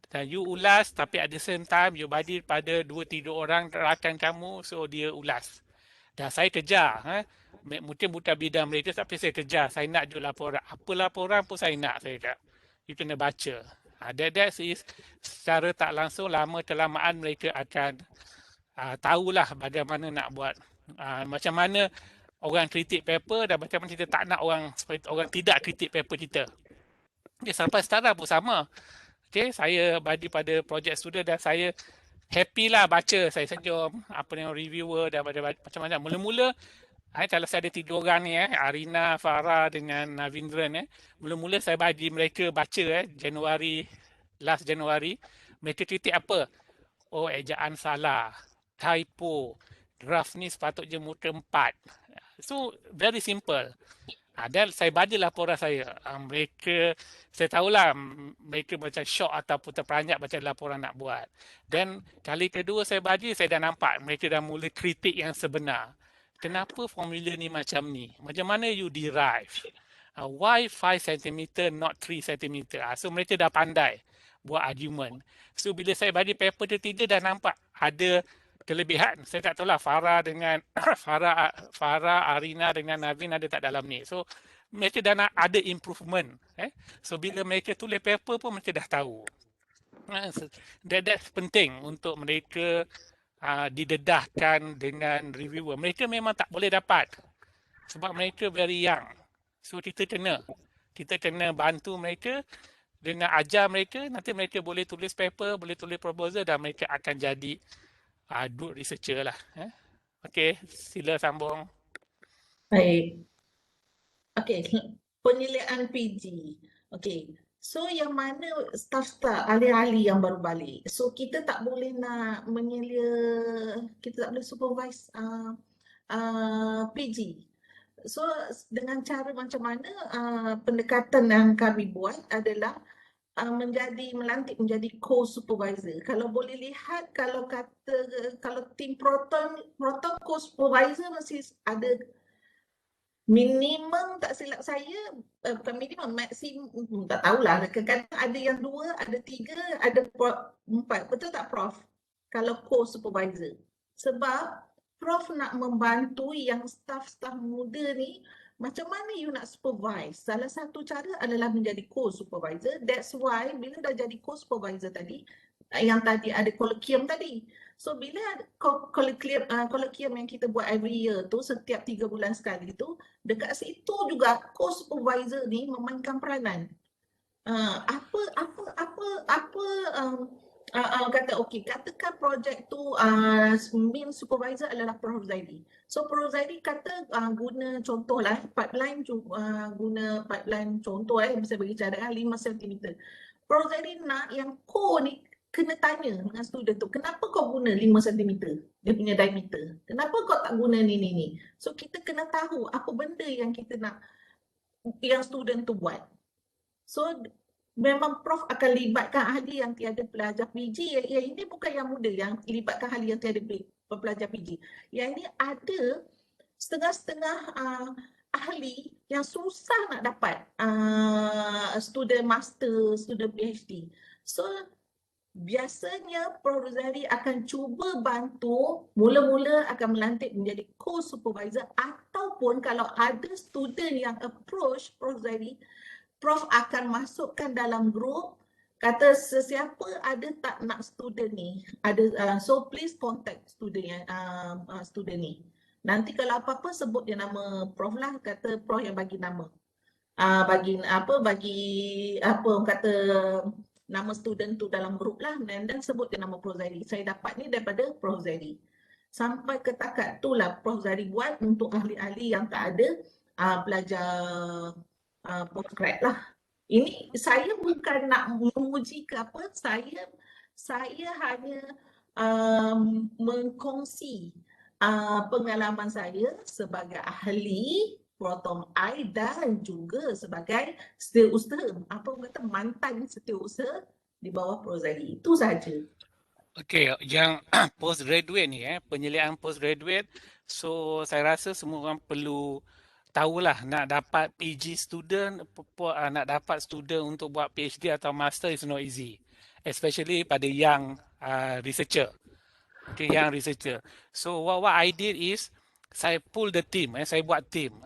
Dan you ulas tapi at the same time you bagi pada 2-3 orang rakan kamu, so dia ulas. Dan saya kejar, mungkin bukan bidang mereka tapi saya kejar. Saya nak je laporan. Apa laporan pun saya nak, saya cakap. You kena baca. That is secara tak langsung lama kelamaan mereka akan tahulah bagaimana nak buat. Macam mana orang kritik paper dan macam mana kita tak nak orang tidak kritik paper kita. Okay, sampai sekarang pun sama. Okay, saya bagi pada projek student dan saya happy lah baca. Saya senyum apa yang reviewer dan macam-macam. Mula-mula kalau saya ada 3 orang ni, Arina, Farah dengan Navindran, mula-mula saya bagi mereka baca last Januari, mereka kritik apa? Oh, ejaan salah, typo, draft ni sepatutnya muka 4. So, very simple. Dan saya baca laporan saya. Mereka, saya tahulah mereka macam shock ataupun terperanjat baca laporan nak buat. Dan kali kedua saya baca, saya dah nampak mereka dah mula kritik yang sebenar. Kenapa formula ni macam ni? Macam mana you derive? Why 5 cm not 3 cm? So mereka dah pandai buat argument. So bila saya bagi paper ketiga dah nampak ada kelebihan. Saya tak tahulah Farah dengan Farah, Arina dengan Navin ada tak dalam ni. So mereka dah nak ada improvement. So bila mereka tulis paper pun mereka dah tahu. That's penting untuk mereka didedahkan dengan reviewer. Mereka memang tak boleh dapat sebab mereka very young. So kita kena bantu mereka dengan ajar mereka. Nanti mereka boleh tulis paper, boleh tulis proposal dan mereka akan jadi good researcher lah. Okey, sila sambung. Baik. Okey, penilaian PG. Okey. So yang mana staff-staff, ahli-ahli yang baru balik. So kita tak boleh nak kita tak boleh supervise PG. So dengan cara macam mana pendekatan yang kami buat adalah melantik menjadi co-supervisor. Kalau boleh lihat, kalau tim Proton co-supervisor masih ada minimum, tak silap saya, bukan minimum, maksimum, tak tahulah. Kadang-kadang ada yang 2, ada 3, ada 4. Betul tak Prof? Kalau co-supervisor. Sebab Prof nak membantu yang staff-staff muda ni, macam mana you nak supervise? Salah satu cara adalah menjadi co-supervisor. That's why bila dah jadi co-supervisor tadi, yang tadi ada colloquium tadi. So bila colloquium yang kita buat every year tu, setiap 3 bulan sekali tu, dekat situ juga co-supervisor ni memainkan peranan. Katakan projek tu main supervisor adalah Prof Zaidi. So Prof Zaidi kata guna contohlah pipeline, guna pipeline contoh bisa bagi cadangan 5 cm. Prof Zaidi nak yang core ni kena tanya dengan student tu, kenapa kau guna 5 cm dia punya diameter? Kenapa kau tak guna ni? So kita kena tahu apa benda yang kita nak yang student tu buat. So memang Prof akan libatkan ahli yang tiada pelajar PG. Yang ini bukan yang muda yang libatkan ahli yang tiada pelajar PG. Yang ini ada setengah-setengah ahli yang susah nak dapat student master, student PhD. So biasanya Prof Rozali akan cuba bantu, mula-mula akan melantik menjadi co-supervisor, ataupun kalau ada student yang approach Prof Rozali, Prof akan masukkan dalam grup, kata sesiapa ada tak nak student ni, so please contact student ni. Nanti kalau apa-apa sebut dia nama Prof lah, kata Prof yang bagi nama. Kata nama student tu dalam grup lah, dan sebut dia nama Prof Zaidi. Saya dapat ni daripada Prof Zaidi. Sampai ke takat tu lah Prof Zaidi buat untuk ahli-ahli yang tak ada pelajar postgrad lah. Ini saya bukan nak memuji ke apa, saya hanya mengkongsi pengalaman saya sebagai ahli Proton I dan juga sebagai setiausaha, mantan setiausaha di bawah Prof Zaidi. Itu saja. Okey, yang postgraduate ni, penyelidikan postgraduate, so saya rasa semua orang perlu tahulah, nak dapat PG student, nak dapat student untuk buat PhD atau master is not easy. especially pada young researcher. Okay, young researcher. So what I did is saya pull the team, saya buat team.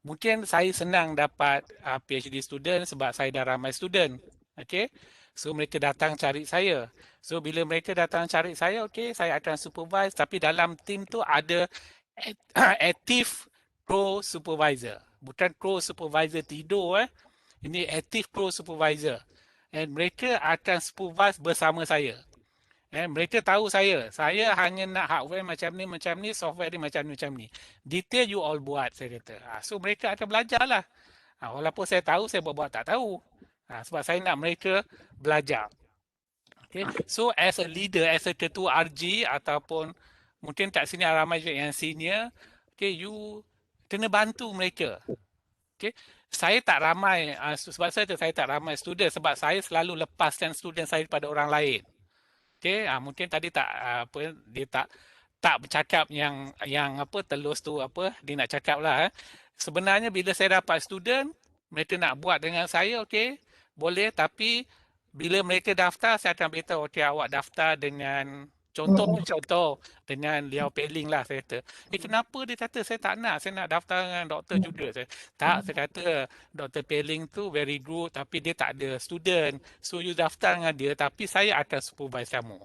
Mungkin saya senang dapat PhD student sebab saya dah ramai student. Okay, so mereka datang cari saya. So bila mereka datang cari saya, okay, saya akan supervise. Tapi dalam team tu ada active pro supervisor. Bukan pro supervisor tidur. Ini active pro supervisor. And mereka akan supervise bersama saya. Mereka tahu saya hanya nak hardware macam ni, software ni macam ni. Detail you all buat, saya kata. So mereka akan belajar lah. Walaupun saya tahu, saya buat tak tahu. Sebab saya nak mereka belajar. Okay. So as a leader, as a ketua RG ataupun mungkin kat sini ramai juga yang senior, okay, you kena bantu mereka. Okay. Saya tak ramai, sebab saya tak ramai student sebab saya selalu lepaskan student saya pada orang lain. Okay, mungkin tadi dia tak bercakap yang apa telus tu apa dia nak cakap lah. Sebenarnya bila saya dapat student, mereka nak buat dengan saya, okay, boleh, tapi bila mereka daftar, saya akan beritahu, okay, awak daftar dengan contoh dengan Liao Peiling lah, saya kata. Kenapa dia kata saya tak nak, saya nak daftar dengan doktor juga. Saya kata Dr. Peiling tu very good tapi dia tak ada student. So you daftar dengan dia tapi saya akan supervise kamu.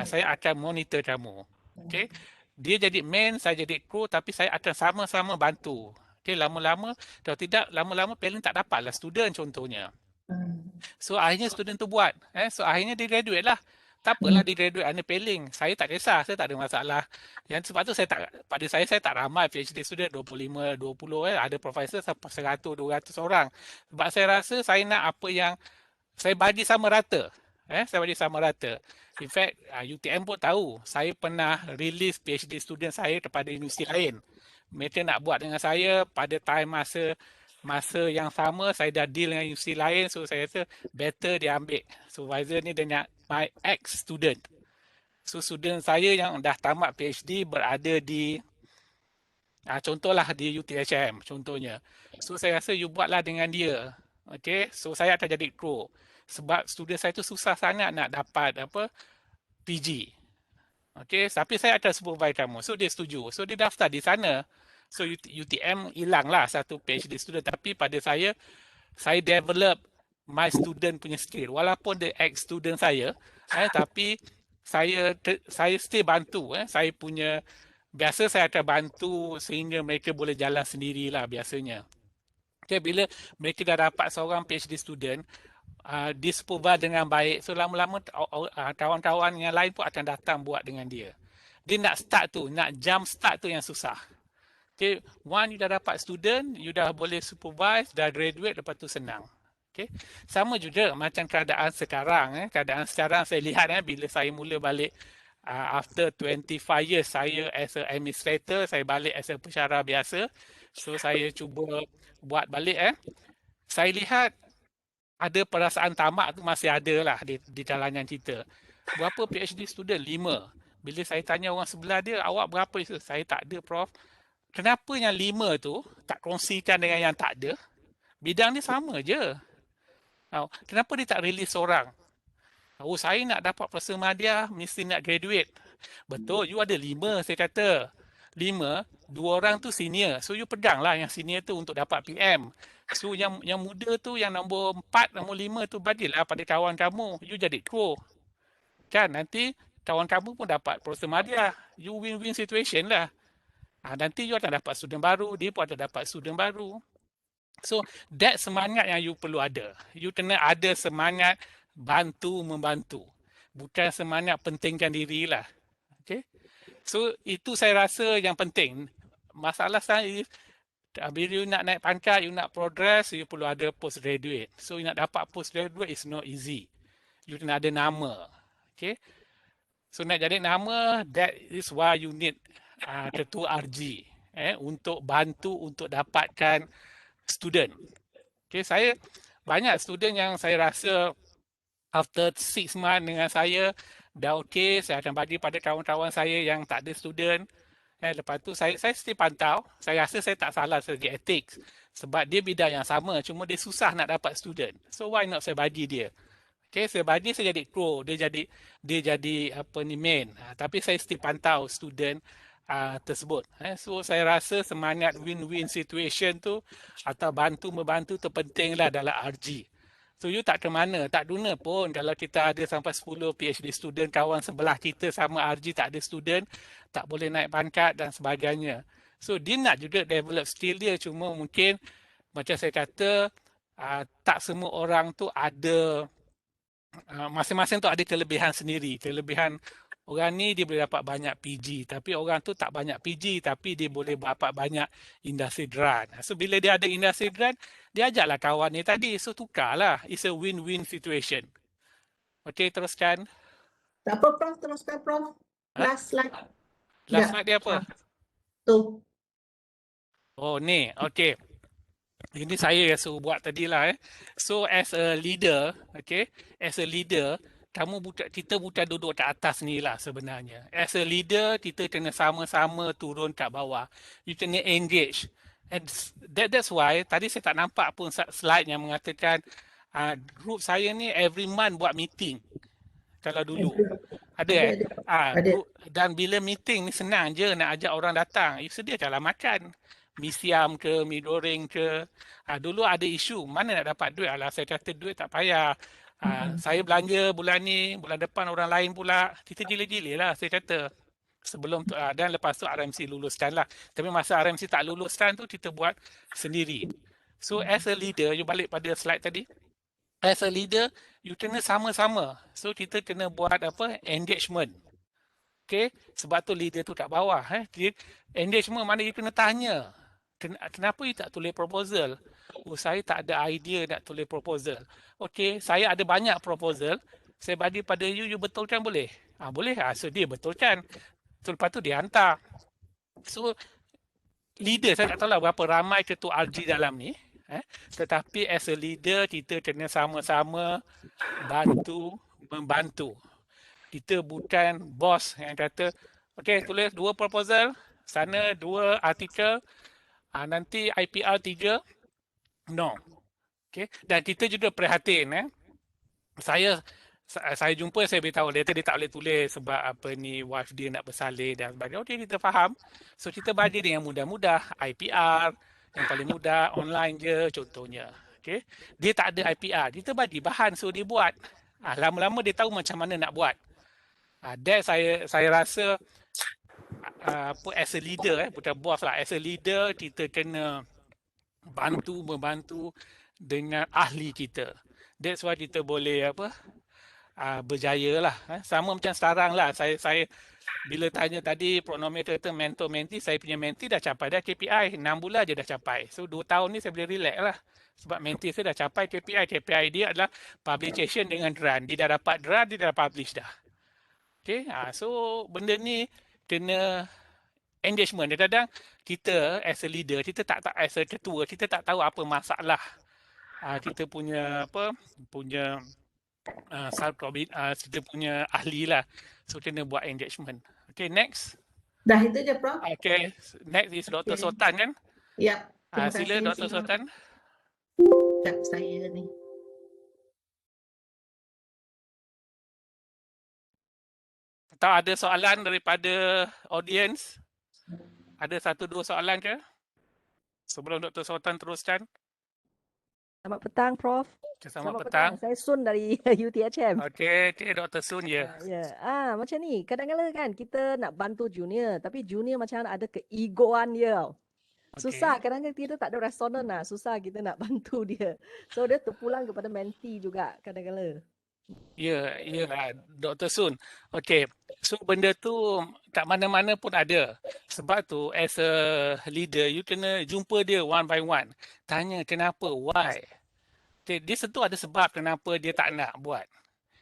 Saya akan monitor kamu. Okay? Dia jadi main, saya jadi crew tapi saya akan sama-sama bantu. Okay, lama-lama, kalau tidak, lama-lama Peiling tak dapatlah student contohnya. So akhirnya student tu buat. So akhirnya dia graduate lah. Tak apalah dia graduate under Peiling. Saya tak kisah, saya tak ada masalah. Yang sebab tu pada saya tak ramai PhD student 25, 20 ada profesor sampai 100, 200 orang. Sebab saya rasa saya nak apa yang saya bagi sama rata. Saya bagi sama rata. In fact, UTM pun tahu, saya pernah release PhD student saya kepada universiti lain. Mereka nak buat dengan saya pada time masa yang sama, saya dah deal dengan universiti lain, so saya rasa better dia ambil supervisor ni dengan my ex-student. So student saya yang dah tamat PhD berada di contohlah di UTHM contohnya. So saya rasa you buatlah dengan dia. Okay, so saya akan jadi crew. Sebab student saya tu susah sangat nak dapat PG. Okay, tapi saya akan supervise kamu. So dia setuju. So dia daftar di sana. So UTM hilanglah satu PhD student. Tapi pada saya develop my student punya skill. Walaupun dia ex-student saya, tapi saya still bantu. Saya punya, biasa saya akan bantu sehingga mereka boleh jalan sendirilah biasanya. Okay, bila mereka dah dapat seorang PhD student, dia supervise dengan baik. So lama-lama kawan-kawan yang lain pun akan datang buat dengan dia. Dia nak start tu, nak jump start tu yang susah. Okay, one you dah dapat student, you dah boleh supervise, dah graduate, lepas tu senang. Okay. Sama juga macam keadaan sekarang. Keadaan sekarang saya lihat bila saya mula balik after 25 years saya as a administrator, saya balik as a pensyarah biasa. So saya cuba buat balik. Saya lihat ada perasaan tamak tu masih ada lah di kalangan kita. Berapa PhD student? 5. Bila saya tanya orang sebelah dia, awak berapa? Saya tak ada, Prof. Kenapa yang 5 tu tak kongsikan dengan yang tak ada? Bidang ni sama je. Kenapa dia tak release seorang? Saya nak dapat prasemadya, mesti nak graduate. Betul, you ada 5, saya kata. 5, 2 orang tu senior. So you peganglah yang senior tu untuk dapat PM. So yang muda tu, yang nombor 4, nombor 5 tu bagilah pada kawan kamu. You jadi crew. Kan, nanti kawan kamu pun dapat prasemadya. You win-win situation lah. Nanti you akan dapat student baru, dia pun akan dapat student baru. So, that semangat yang you perlu ada. You kena ada semangat bantu-membantu. Bukan semangat pentingkan diri lah. Okay? So, itu saya rasa yang penting. Masalah saya, bila you nak naik pangkat, you nak progress, you perlu ada postgraduate. So, you nak dapat postgraduate is not easy. You kena ada nama. Okay? So, nak jadi nama, that is why you need ketua RG. Untuk bantu, untuk dapatkan student. Okay, saya banyak student yang saya rasa after 6 months dengan saya dah okay, saya akan bagi pada kawan-kawan saya yang tak ada student. Lepas tu saya still pantau, saya rasa saya tak salah segi ethics sebab dia bidang yang sama, cuma dia susah nak dapat student. So why not saya bagi dia? Okay, sebab saya jadi kru, dia jadi apa ni main. Tapi saya still pantau student tersebut. So saya rasa semangat win-win situation tu atau bantu-membantu tu pentinglah dalam RG. So you tak ke mana, tak guna pun kalau kita ada sampai 10 PhD student, kawan sebelah kita sama RG tak ada student, tak boleh naik pangkat dan sebagainya. So dia nak juga develop skill dia, cuma mungkin macam saya kata tak semua orang tu ada masing-masing tu ada kelebihan sendiri. Kelebihan orang ni dia boleh dapat banyak PG, tapi orang tu tak banyak PG tapi dia boleh dapat banyak industri grant. So bila dia ada industri grant, dia ajaklah kawan ni tadi, so tukarlah. It's a win-win situation. Okey, teruskan. Tak apa, Prof. Teruskan, Prof. Ha? Last slide. Last Ya. slide dia apa? Tu. Oh ni, okey. Ini saya yang suruh buat tadi lah. So as a leader, okay, as a leader, kita bukan duduk kat atas ni lah sebenarnya. As a leader, kita kena sama-sama turun kat bawah. You kena engage. And that's why tadi saya tak nampak pun slide yang mengatakan group saya ni every month buat meeting. Kalau dulu. Ada. Ada. Dan bila meeting ni senang je nak ajak orang datang. You sediakanlah makan. Mi siam ke, mi goreng ke. Dulu ada isu, mana nak dapat duit? Alah, saya kata duit tak payah. Saya belanja bulan ni, bulan depan orang lain pula. Kita gila-gila lah, saya kata. Sebelum tu, dan lepas tu RMC luluskan lah. Tapi masa RMC tak luluskan tu, kita buat sendiri. So, as a leader, you balik pada slide tadi. As a leader, you kena sama-sama. So, kita kena buat apa? Engagement. Okay? Sebab tu leader tu kat bawah. Engagement mana you kena tanya. Kenapa you tak tulis proposal? Oh, saya tak ada idea nak tulis proposal. Okay, saya ada banyak proposal. Saya bagi pada you, you betulkan boleh? Boleh. So, dia betulkan. So, lepas tu dia hantar. So, leader, saya tak tahu lah berapa ramai ketua RG dalam ni. Tetapi as a leader, kita kena sama-sama membantu. Kita bukan bos yang kata, okay, tulis 2 proposal, sana 2 artikel, nanti IPR 3. No. Okay. Dan kita juga prihatin. Saya jumpa, saya beritahu dia tak boleh tulis sebab apa ni wife dia nak bersalin dan sebagainya. Okay, kita faham. So kita bagi dia yang mudah-mudah, IPR yang paling mudah, online je contohnya. Okay. Dia tak ada IPR, kita bagi bahan so dia buat. Lama-lama dia tahu macam mana nak buat. That saya rasa as a leader, bukan bos lah, as a leader kita kena membantu dengan ahli kita. That's why kita boleh berjaya lah. Sama macam sekarang lah. Saya bila tanya tadi Pronometer kata mentor mentee, saya punya mentee dah capai dah KPI 6 bulan je dah capai. So 2 tahun ni saya boleh relax lah. Sebab mentee saya dah capai KPI. KPI dia adalah publication dengan grant. Dia dah dapat grant, dia dah publish dah. Okay, so benda ni kena engagement. Kadang-kadang kita as a leader, kita tak as a ketua, kita tak tahu apa masalah kita punya kita punya ahli lah. So kena buat engagement. Okay, next. Dah itu je, Prof. Okay, next is Dr. Sultan kan? Ya. Sila Dr. Sultan. Sekejap saya ni. Atau ada soalan daripada audience? Ada 1-2 soalan ke? Sebelum Dr. Sultan teruskan. Selamat petang, Prof. Selamat petang. Saya Sun dari UTHM. Okey, Dr. Sun ya. Macam ni. Kadang-kadang kan kita nak bantu junior, tapi junior macam ada keegoan dia. Susah, kadang-kadang kita tak ada resonan lah. Susah kita nak bantu dia. So dia terpulang kepada mentee juga kadang-kadang. Ya, Dr. Sun. Okey, so benda tu kat mana-mana pun ada. Sebab tu as a leader, you kena jumpa dia one by one. Tanya kenapa, why. Okay, dia tentu ada sebab kenapa dia tak nak buat.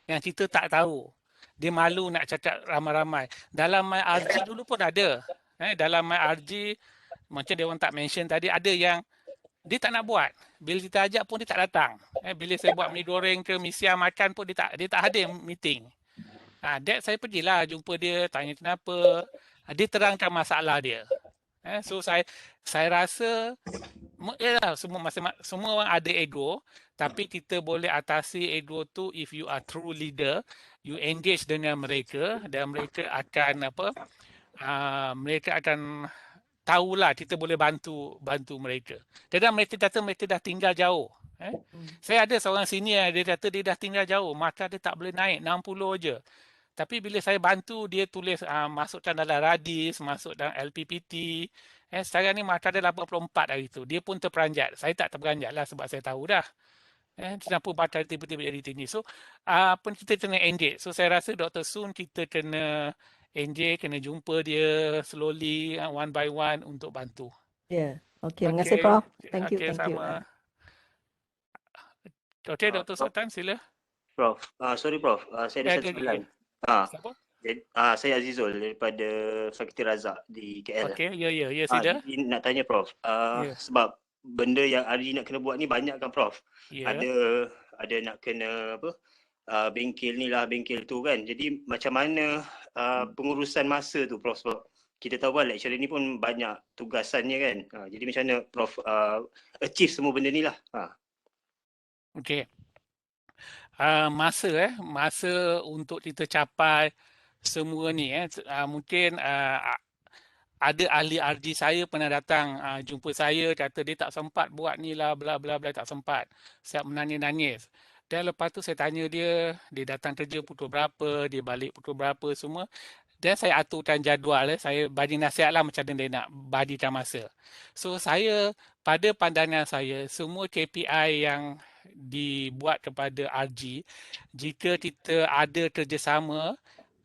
Yang kita tak tahu. Dia malu nak cakap ramai-ramai. Dalam MyRG dulu pun ada. Dalam MyRG, macam dia orang tak mention tadi, ada yang dia tak nak buat. Bila kita ajak pun dia tak datang. Bila saya buat mi goreng ke mi siam makan pun dia tak hadir meeting. That saya pergilah jumpa dia, tanya kenapa. Dia terangkan masalah dia. So saya rasa semua orang ada ego, tapi kita boleh atasi ego tu if you are true leader, you engage dengan mereka dan mereka akan mereka akan tahulah kita boleh bantu mereka. Kadang mereka kata mereka dah tinggal jauh. Saya ada seorang senior, dia kata dia dah tinggal jauh, mata dia tak boleh naik 60 je. Tapi bila saya bantu dia tulis masukkan dalam radis, masuk dalam LPPT. Sekarang ni mata dia 84 hari tu. Dia pun terperanjat. Saya tak terperanjat lah sebab saya tahu dah. Kenapa batal tiba-tiba jadi tinggi. So, kita kena engage. So, saya rasa Dr. Sun kita kena engage, kena jumpa dia slowly, one by one untuk bantu. Ya, okey. Terima kasih Prof. Thank you, Okey, thank you. sama. Okey, Dr. Sultan, sila. Prof, sorry Prof, saya ada satu soalan. Siapa? Saya Azizul daripada Fakulti Razak di KL. Okey, ya, sila. Jadi nak tanya Prof, sebab benda yang Arji nak kena buat ni banyak kan Prof? Ya. Ada nak kena bengkel ni lah, bengkel tu kan. Jadi macam mana pengurusan masa tu Prof? Sebab kita tahu kan lecturer ni pun banyak tugasannya kan. Jadi macam mana Prof achieve semua benda ni lah? Okey. Masa untuk kita capai semua ni mungkin ada ahli RG saya pernah datang jumpa saya, kata dia tak sempat buat ni lah bla bla bla, tak sempat. Siap menangis-nangis. Dan lepas tu saya tanya dia datang kerja pukul berapa, dia balik pukul berapa semua. Dan saya aturkan jadual, saya bagi nasihat lah macam mana dia nak bagikan masa. So saya, pada pandangan saya, semua KPI yang dibuat kepada RG, jika kita ada kerjasama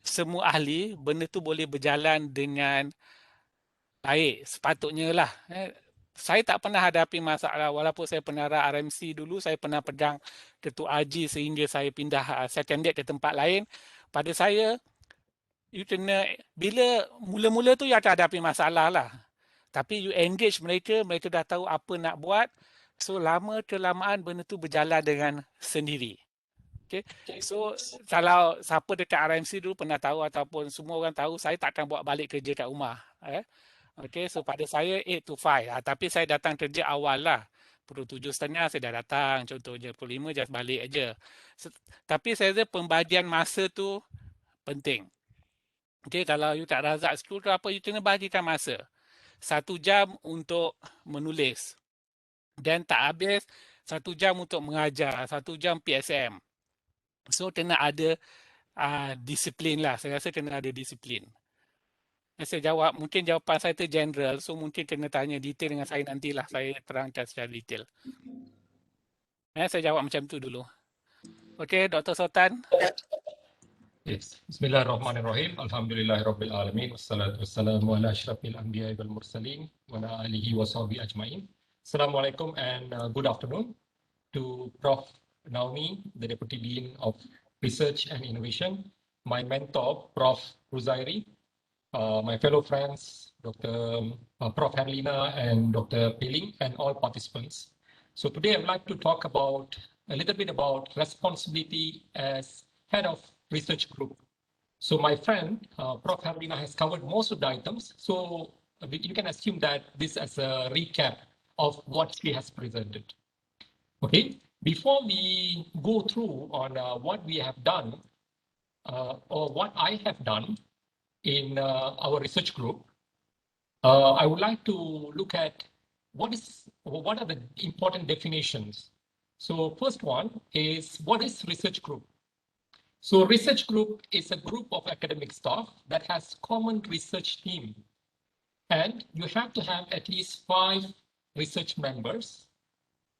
semua ahli, benda tu boleh berjalan dengan baik, sepatutnya lah. Saya tak pernah hadapi masalah, walaupun saya penara RMC dulu, saya pernah pegang ketua RG sehingga saya pindah secondary ke tempat lain. Pada saya, you kena, bila mula-mula tu you akan hadapi masalah lah. Tapi you engage mereka, mereka dah tahu apa nak buat. So lama kelamaan benda tu berjalan dengan sendiri. Okay. So kalau siapa dekat RMC dulu pernah tahu ataupun semua orang tahu, saya takkan buat balik kerja kat rumah. Okay, so pada saya 8 to 5. Tapi saya datang kerja awal lah. Pukul 7.30 saya dah datang. Contohnya pukul 5 just balik aja. Tapi saya rasa pembagian masa tu penting. Okay, kalau you tak razak school tu apa, you kena bagikan masa. 1 jam untuk menulis. Dan tak habis 1 jam untuk mengajar. 1 jam PSM. So kena ada disiplin lah. Saya rasa kena ada disiplin. Saya jawab, mungkin jawapan saya tu general. So mungkin kena tanya detail dengan saya nantilah. Saya terangkan secara detail. Saya jawab macam tu dulu. Okey, Dr. Sultan. Yes. Bismillahirrahmanirrahim. Alhamdulillahirabbil alamin. Wassalatu wassalamu ala asyrafil anbiya'i wal mursalin wa ala alihi wa sahbihi ajmain. Assalamualaikum and good afternoon to Prof. Naomi, the Deputy Dean of Research and Innovation, my mentor, Prof. Ruzairi, my fellow friends, Prof. Herlina and Dr. Peling, and all participants. So today I'd like to talk about a little bit about responsibility as head of research group. So my friend, Prof. Herlina, has covered most of the items. So you can assume that this as a recap of what she has presented. Okay, before we go through on what we have done or what I have done in our research group, I would like to look at what are the important definitions. So first one is, what is research group? So research group is a group of academic staff that has common research team, and you have to have at least 5 research members.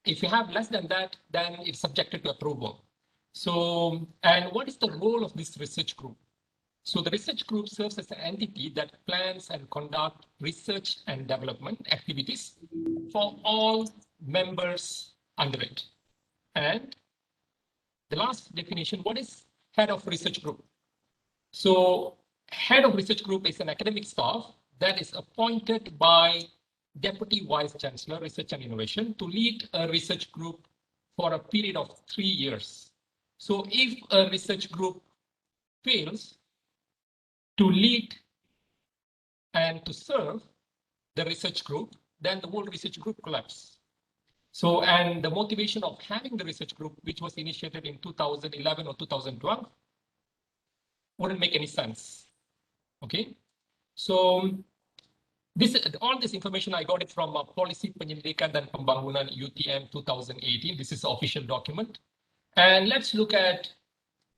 If you have less than that, then it's subjected to approval. So, and what is the role of this research group? So the research group serves as an entity that plans and conducts research and development activities for all members under it. And the last definition, what is head of research group? So head of research group is an academic staff that is appointed by Deputy Vice Chancellor, Research and Innovation, to lead a research group for a period of 3 years. So if a research group fails to lead and to serve the research group, then the whole research group collapses. So, and the motivation of having the research group, which was initiated in 2011 or 2012, wouldn't make any sense. Okay, so all this information I got it from Policy Penyelidikan dan Pembangunan UTM 2018. This is the official document. And let's look at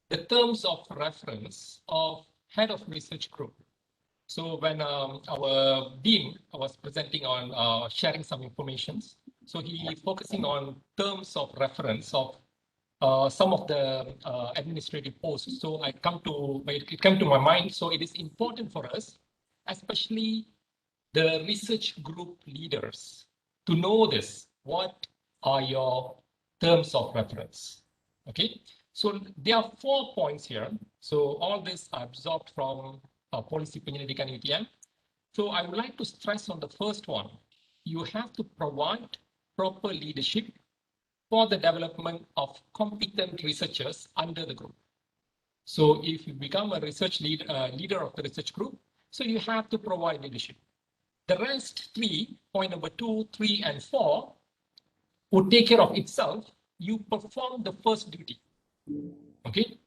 the terms of reference of head of research group. So when our dean was presenting on sharing some information, so he focusing on terms of reference of some of the administrative posts. So it came to my mind. So it is important for us, especially the research group leaders, to know this. What are your terms of reference? Okay, so there are 4 points here. So all this are absorbed from Policy Penyelidikan UTM. So I would like to stress on the first one. You have to provide proper leadership for the development of competent researchers under the group. So if you become a research leader of the research group, so you have to provide leadership. The rest 3, point number 2, 3, and 4, would take care of itself. You perform the first duty. Okay.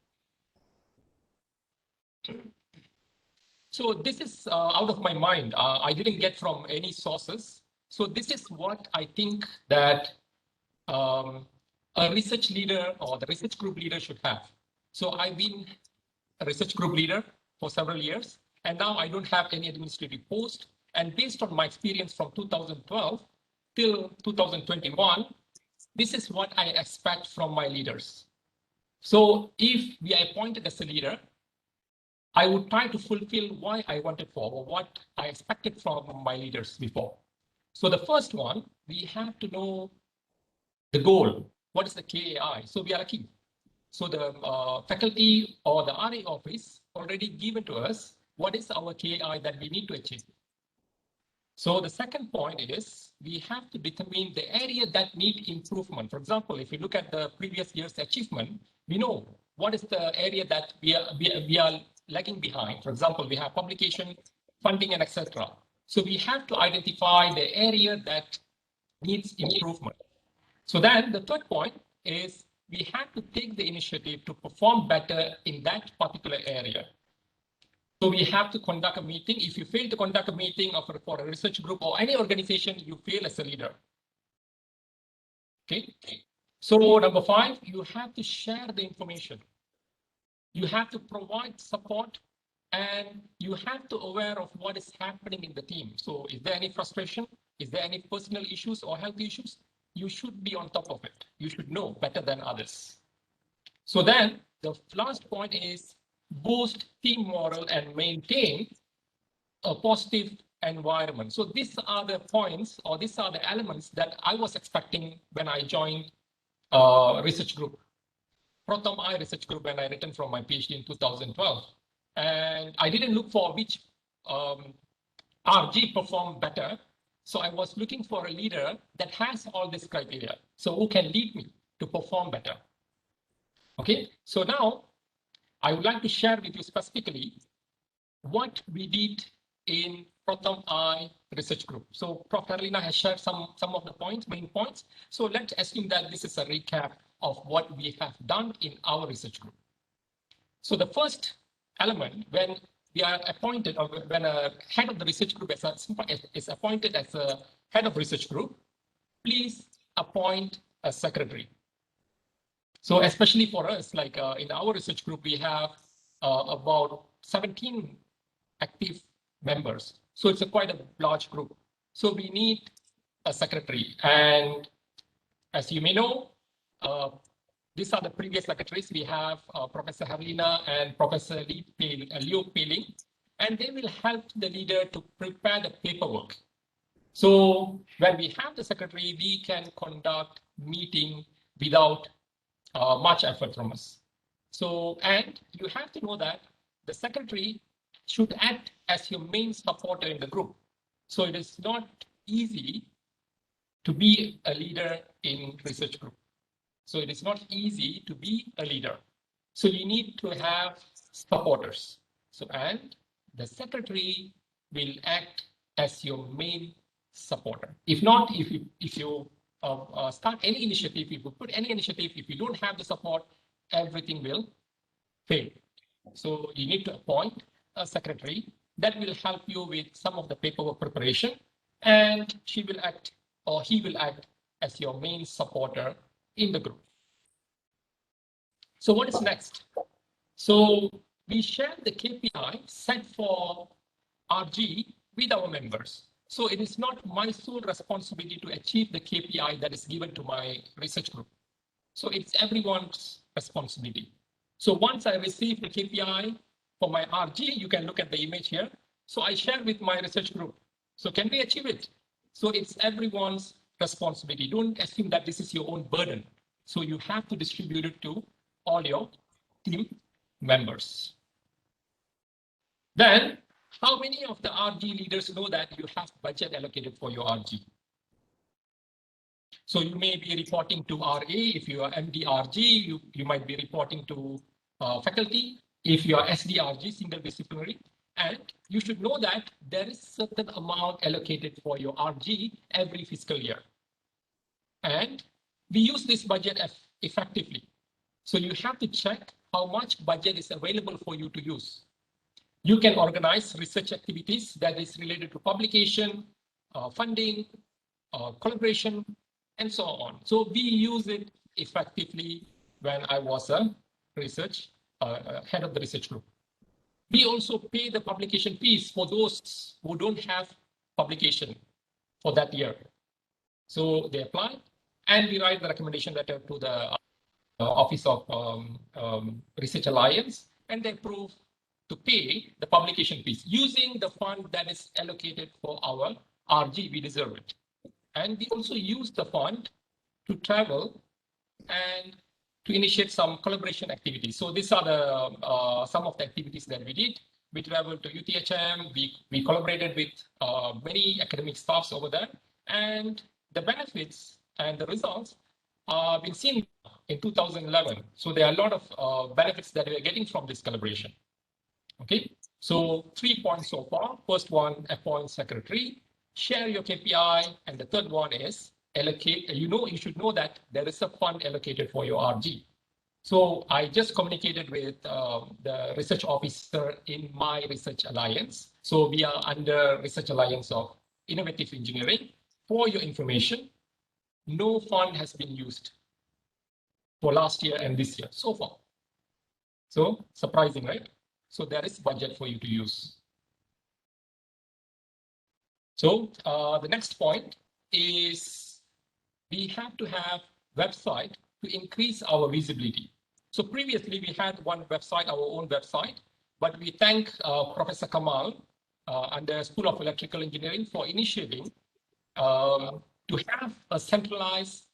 So this is out of my mind. I didn't get from any sources. So this is what I think that a research leader or the research group leader should have. So I've been a research group leader for several years, and now I don't have any administrative post. And based on my experience from 2012 till 2021, this is what I expect from my leaders. So if we are appointed as a leader, I would try to fulfill why I wanted for or what I expected from my leaders before. So the first one, we have to know the goal. What is the KAI? So we are lucky. So the faculty or the RA office already given to us what is our KAI that we need to achieve. So the second point is we have to determine the area that need improvement. For example, if you look at the previous year's achievement, we know what is the area that we are lagging behind. For example, we have publication, funding, and etc. So we have to identify the area that needs improvement. So then the third point is we have to take the initiative to perform better in that particular area. So we have to conduct a meeting. If you fail to conduct a meeting for a research group or any organization, you fail as a leader. Okay. So number 5, you have to share the information. You have to provide support, and you have to aware of what is happening in the team. So is there any frustration? Is there any personal issues or health issues? You should be on top of it. You should know better than others. So then the last point is boost team morale and maintain a positive environment. So these are the points, or these are the elements that I was expecting when I joined research group, Protom I research group, when I returned from my PhD in 2012. And I didn't look for which RG performed better. So I was looking for a leader that has all this criteria. So who can lead me to perform better? Okay, so now I would like to share with you specifically what we did in Protom I research group. So Prof. Carolina has shared some of the points, main points. So let's assume that this is a recap of what we have done in our research group. So the first element, when we are appointed, or when a head of the research group is appointed as a head of research group, please appoint a secretary. So especially for us, like in our research group, we have about 17 active members. So it's quite a large group. So we need a secretary. And as you may know, these are the previous secretaries. We have Professor Carolina and Professor Leo Peiling, and they will help the leader to prepare the paperwork. So when we have the secretary, we can conduct meeting without much effort from us. So, and you have to know that the secretary should act as your main supporter in the group. So it is not easy to be a leader in research group. So it is not easy to be a leader. So you need to have supporters. So, and the secretary will act as your main supporter. If not, if you start any initiative, if you put any initiative, if you don't have the support, everything will fail. So you need to appoint a secretary that will help you with some of the paperwork preparation, and she will act or he will act as your main supporter in the group. So what is next? So we share the KPI set for RG with our members. So it is not my sole responsibility to achieve the KPI that is given to my research group. So it's everyone's responsibility. So once I receive the KPI for my RG, you can look at the image here. So I share with my research group. So can we achieve it? So it's everyone's responsibility. Don't assume that this is your own burden. So you have to distribute it to all your team members. Then, how many of the RG leaders know that you have budget allocated for your RG? So you may be reporting to RA. If you are MDRG, you might be reporting to faculty. If you are SDRG, single disciplinary, and you should know that there is certain amount allocated for your RG every fiscal year. And we use this budget effectively. So you have to check how much budget is available for you to use. You can organize research activities that is related to publication, funding, collaboration, and so on. So we use it effectively when I was a research head of the research group. We also pay the publication fees for those who don't have publication for that year. So they apply, and we write the recommendation letter to the Office of Research Alliance, and they approve to pay the publication fees using the fund that is allocated for our RG. We deserve it. And we also use the fund to travel and to initiate some collaboration activities. So these are the some of the activities that we did. We traveled to UTHM, we collaborated with many academic staffs over there, and the benefits and the results have been seen in 2011. So there are a lot of benefits that we are getting from this collaboration. Okay, so 3 points so far. First one, appoint secretary, share your KPI, and the third one is allocate. You should know that there is a fund allocated for your RG. So I just communicated with the research officer in my research alliance. So we are under Research Alliance of Innovative Engineering. For your information, no fund has been used for last year and this year so far. So surprising, right? So there is budget for you to use. So the next point is we have to have website to increase our visibility. So previously we had one website, our own website, but we thank Professor Kamal under School of Electrical Engineering for initiating to have a centralized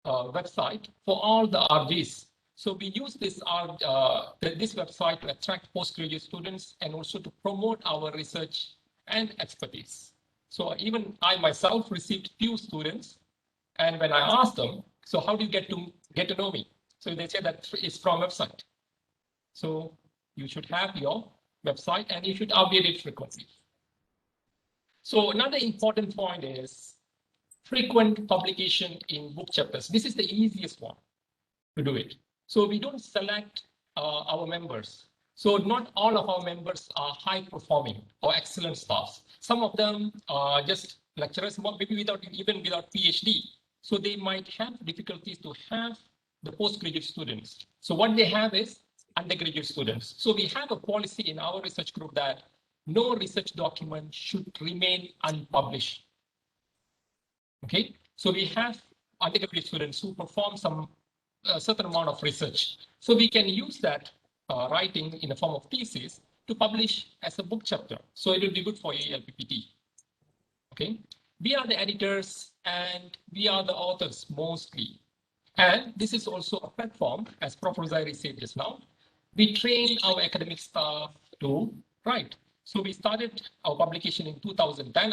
website for all the RGs. So we use this website to attract postgraduate students and also to promote our research and expertise. So even I myself received few students, and when I asked them, so how do you get to know me? So they say that it's from website. So you should have your website and you should update it frequently. So another important point is frequent publication in book chapters. This is the easiest one to do it. So we don't select our members. So not all of our members are high performing or excellent staffs. Some of them are just lecturers, maybe without PhD. So they might have difficulties to have the postgraduate students. So what they have is undergraduate students. So we have a policy in our research group that no research document should remain unpublished. Okay, so we have undergraduate students who perform some certain amount of research. So we can use that writing in the form of thesis to publish as a book chapter. So it will be good for ELPPT. Okay, we are the editors and we are the authors mostly. And this is also a platform, as Professor Zairi said just now. We train our academic staff to write. So we started our publication in 2010.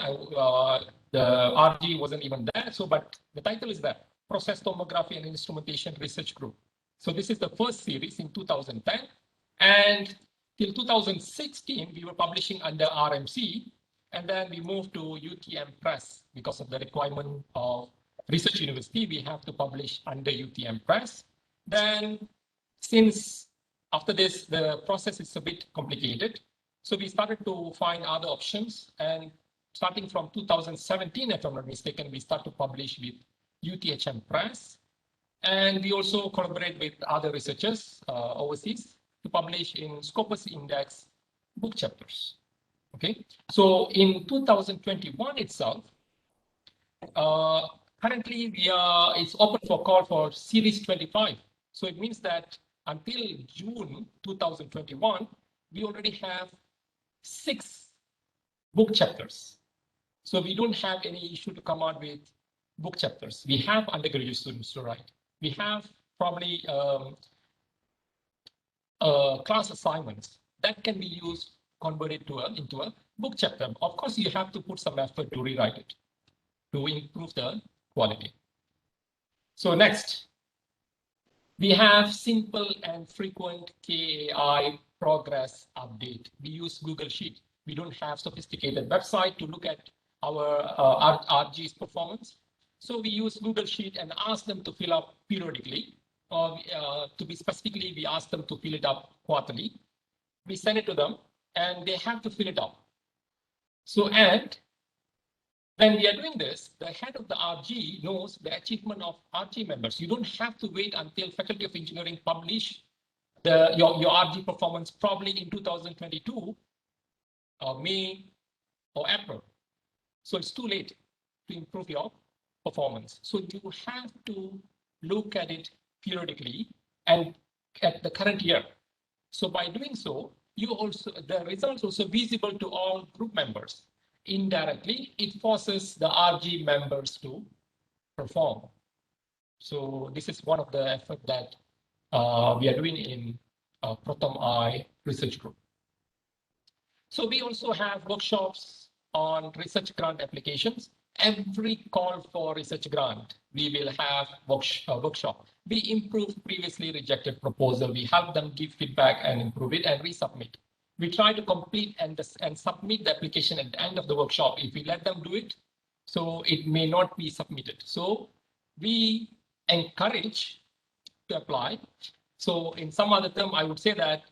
The RG wasn't even there. So, but the title is there, Process Tomography and Instrumentation Research Group. So this is the first series in 2010. And till 2016, we were publishing under RMC. And then we moved to UTM Press because of the requirement of research university, we have to publish under UTM Press. Then since after this, the process is a bit complicated. So we started to find other options, and starting from 2017, if I'm not mistaken, we start to publish with UTHM Press. And we also collaborate with other researchers overseas to publish in Scopus Index book chapters. Okay, so in 2021 itself, currently it's open for call for Series 25. So it means that until June 2021, we already have 6 book chapters. So we don't have any issue to come out with book chapters. We have undergraduate students to write. We have probably class assignments that can be used, converted into a book chapter. Of course, you have to put some effort to rewrite it to improve the quality. So next, we have simple and frequent KAI progress update. We use Google Sheet. We don't have sophisticated website to look at our RG's performance. So we use Google Sheet and ask them to fill up periodically. To be specifically, we ask them to fill it up quarterly. We send it to them and they have to fill it up. So, and when we are doing this, the head of the RG knows the achievement of RG members. You don't have to wait until Faculty of Engineering publish your RG performance probably in 2022, May or April. So it's too late to improve your performance. So you have to look at it periodically and at the current year. So by doing so, the results also visible to all group members. Indirectly, it forces the RG members to perform. So this is one of the efforts that we are doing in Protom I research group. So we also have workshops on research grant applications. Every call for research grant, we will have workshop. We improve previously rejected proposal. We help them give feedback and improve it and resubmit. We try to complete and submit the application at the end of the workshop. If we let them do it, so it may not be submitted. So we encourage to apply. So in some other term, I would say that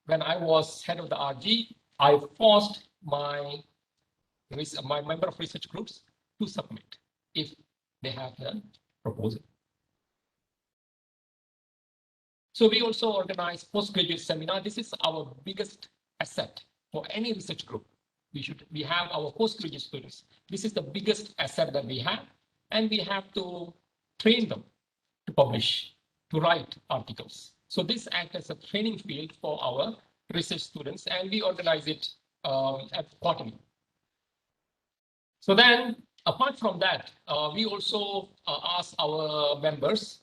when I was head of the RG, I forced my member of research groups to submit if they have the proposal. So we also organize postgraduate seminar. This is our biggest asset for any research group. We have our postgraduate students. This is the biggest asset that we have, and we have to train them to publish, to write articles. So this acts as a training field for our research students, and we organize it at quarterly. So then, apart from that, we also ask our members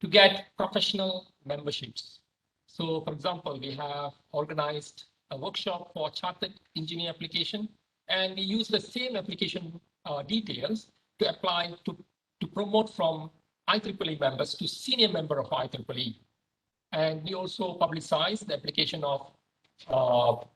to get professional memberships. So, for example, we have organized a workshop for chartered engineer application, and we use the same application details to apply to promote from IEEE members to senior member of IEEE. And we also publicize the application of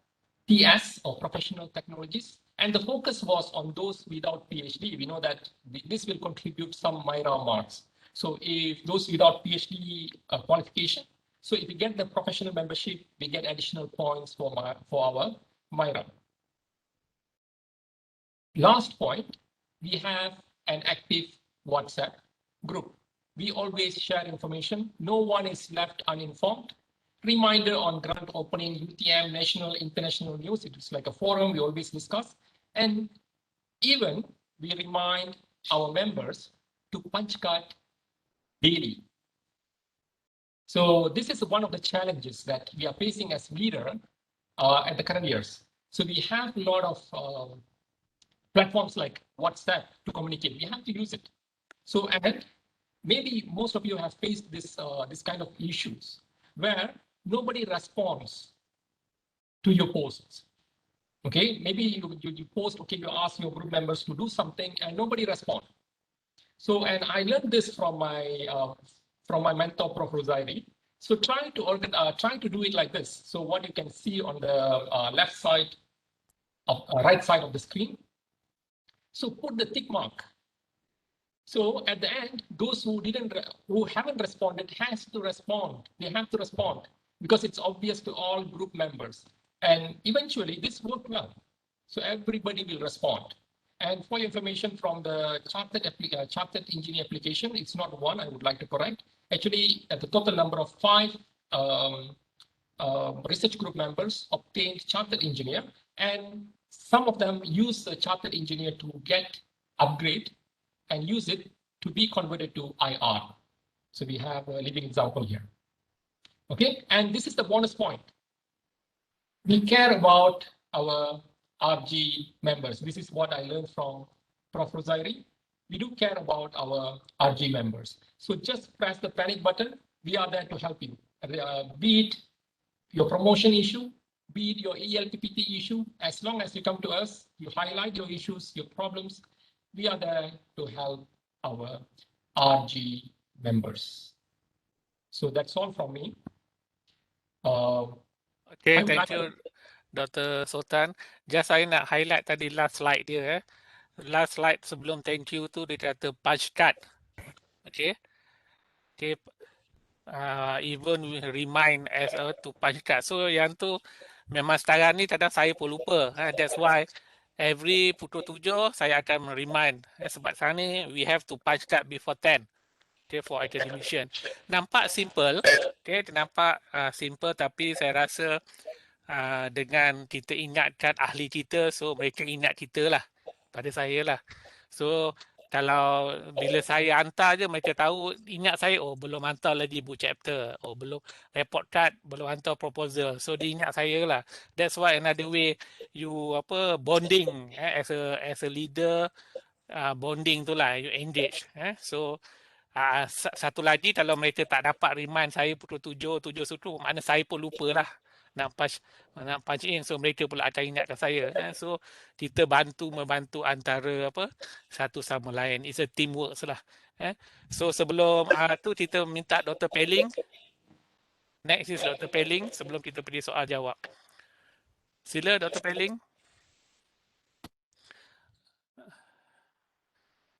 TS or professional technologies. And the focus was on those without PhD. We know that this will contribute some MIRA marks. So if those without PhD qualification, so if we get the professional membership, we get additional points for our MIRA. Last point, we have an active WhatsApp group. We always share information. No one is left uninformed. Reminder on grant opening, UTM, national, international news. It's like a forum we always discuss. And even we remind our members to punch card daily. So this is one of the challenges that we are facing as leader at the current years. So we have a lot of platforms like WhatsApp to communicate. We have to use it. So and maybe most of you have faced this kind of issues where nobody responds to your posts. Okay, maybe you post, okay, you ask your group members to do something and nobody responds. So, and I learned this from my mentor, Prof. Rosairi. So try to do it like this. So what you can see on the left side of right side of the screen. So put the tick mark. So at the end, those who haven't responded has to respond. They have to respond because it's obvious to all group members. And eventually this worked well. So everybody will respond. And for your information from the chartered engineer application, it's not one, I would like to correct. Actually, the total number of 5 research group members obtained chartered engineer, and some of them use the chartered engineer to get upgrade and use it to be converted to IR. So we have a living example here. Okay, and this is the bonus point. We care about our RG members. This is what I learned from Prof. Rosairi. We do care about our RG members. So just press the panic button. We are there to help you. Be it your promotion issue, be it your ELPPT issue, as long as you come to us, you highlight your issues, your problems, we are there to help our RG members. So that's all from me. Okay, thank you, Dr. Sultan. Just saya nak highlight tadi last slide dia. Last slide sebelum thank you tu dia kata punch card. Okay. Okay. Even remind as to punch card. So yang tu memang sekarang ni kadang saya pun lupa. That's why every pukul 7 saya akan remind. Sebab sekarang ni we have to punch card before 10. Okay, for academician. Nampak simple. Okay, nampak simple tapi saya rasa dengan kita ingatkan ahli kita, so mereka ingat kita lah. Pada saya lah. So kalau bila saya hantar je mereka tahu, ingat saya, oh belum hantar lagi book chapter, oh belum report card, belum hantar proposal, so dia ingat saya lah. That's why another way you bonding as a leader, bonding tu lah, you engage. So satu lagi, kalau mereka tak dapat remind saya pukul 7 suku, mana saya pun lupa lah nak punch in, so mereka pula akan ingatkan saya. So kita membantu antara satu sama lain. It's a teamwork lah. So sebelum tu kita minta Dr. Peling. Next is Dr. Peling sebelum kita pergi soal jawab. Sila Dr. Peling.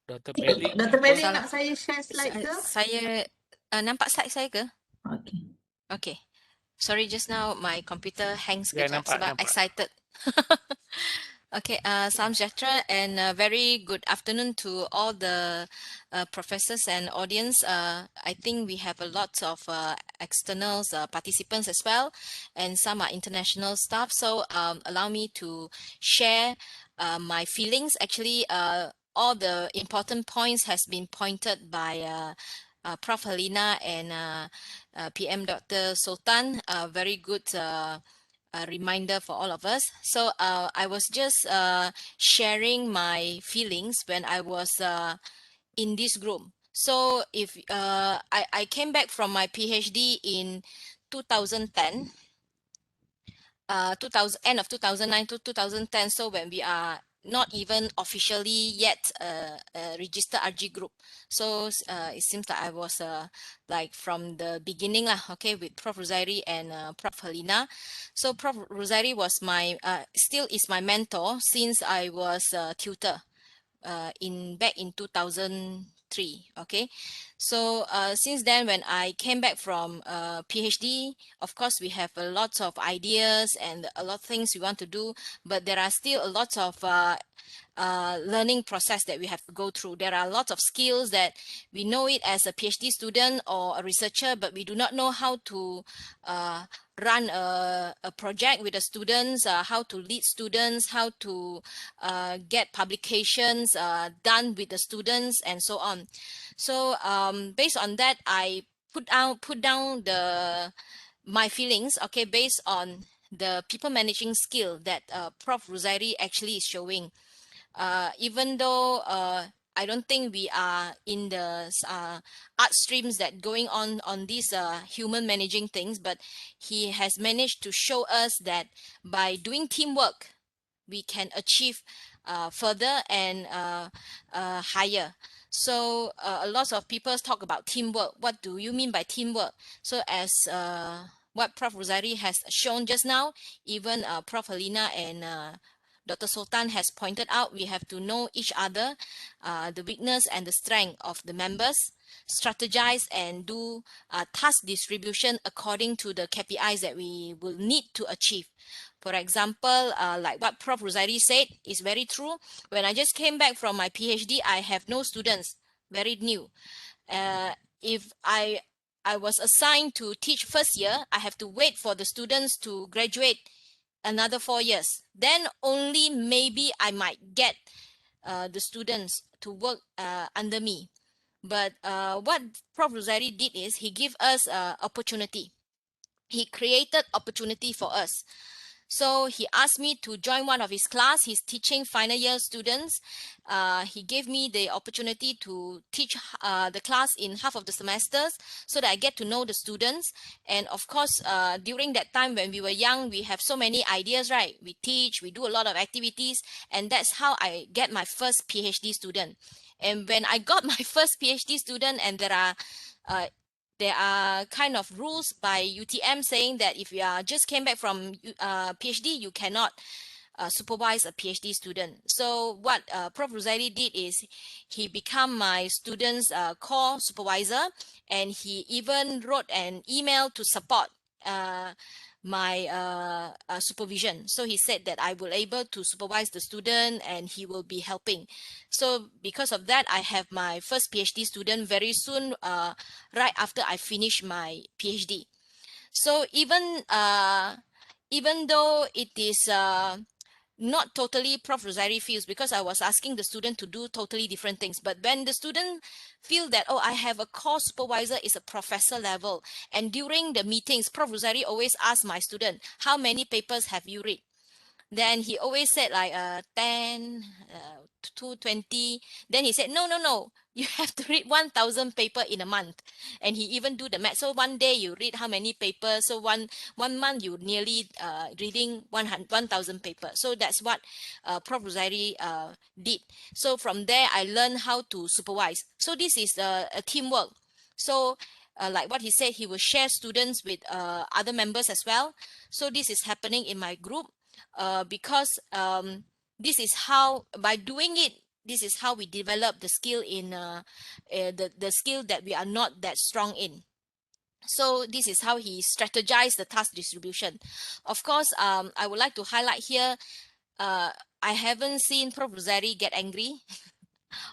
Dr. Peling. Dr. Peling nak saya share slide ke? Saya nampak slide saya ke? Okay. Okay. Sorry, just now my computer hangs Yeah, sebab excited. Okay, salam sejahtera and very good afternoon to all the professors and audience. I think we have a lot of external participants as well, and some are international staff. So allow me to share my feelings. Actually, all the important points has been pointed by Prof. Helena and PM Dr. Sultan. Very good reminder for all of us. So I was just sharing my feelings when I was in this group. So if I came back from my PhD in 2010, end of 2009 to 2010. So when we are not even officially yet a registered RG group. So it seems that I was like from the beginning lah, okay, with Prof. Rosairi and Prof. Helena. So Prof. Rosairi was my, still is my mentor since I was a tutor back in 2003, okay. So since then, when I came back from PhD, of course, we have a lot of ideas and a lot of things we want to do, but there are still a lot of learning process that we have to go through. There are a lot of skills that we know it as a PhD student or a researcher, but we do not know how to run a project with the students, how to lead students, how to get publications done with the students, and so on. So based on that, I put down my feelings, okay, based on the people managing skill that Prof. Rosairi actually is showing. Even though I don't think we are in the art streams that going on these human managing things, but he has managed to show us that by doing teamwork, we can achieve further and higher. So a lot of people talk about teamwork. What do you mean by teamwork? So as what Prof. Rosairi has shown just now, even Prof. Helena and Dr. Sultan has pointed out, we have to know each other, the weakness and the strength of the members, strategize and do task distribution according to the KPIs that we will need to achieve. For example, like what Prof. Rosari said is very true. When I just came back from my PhD, I have no students, very new. If I was assigned to teach first year, I have to wait for the students to graduate another 4 years. Then only maybe I might get the students to work under me. But what Prof. Rosari did is he gave us opportunity. He created opportunity for us. So he asked me to join one of his class. He's teaching final year students. He gave me the opportunity to teach the class in half of the semesters so that I get to know the students. And of course, during that time when we were young, we have so many ideas, right? We teach, we do a lot of activities, and that's how I get my first PhD student. And when I got my first PhD student, and there are kind of rules by UTM saying that if you are just came back from PhD, you cannot supervise a PhD student. So what Prof. Rosari did is he became my student's core supervisor, and he even wrote an email to support my supervision. So he said that I will able to supervise the student and he will be helping. So because of that, I have my first PhD student very soon, right after I finish my PhD. So even though it is not totally Prof. Rosari feels, because I was asking the student to do totally different things. But when the student feel that, oh, I have a core supervisor is a professor level, and during the meetings, Prof. Rosari always asks my student, how many papers have you read? Then he always said like 10 to 20. Then he said, no, you have to read 1,000 paper in a month. And he even do the math. So one day you read how many papers. So one month you nearly reading 1,000 papers. So that's what Prof. Rosari did. So from there, I learned how to supervise. So this is a teamwork. So like what he said, he will share students with other members as well. So this is happening in my group. Because this is how, by doing it, this is how we develop the skill in the skill that we are not that strong in. So this is how he strategized the task distribution. Of course, I would like to highlight here, I haven't seen Prof. Rosari get angry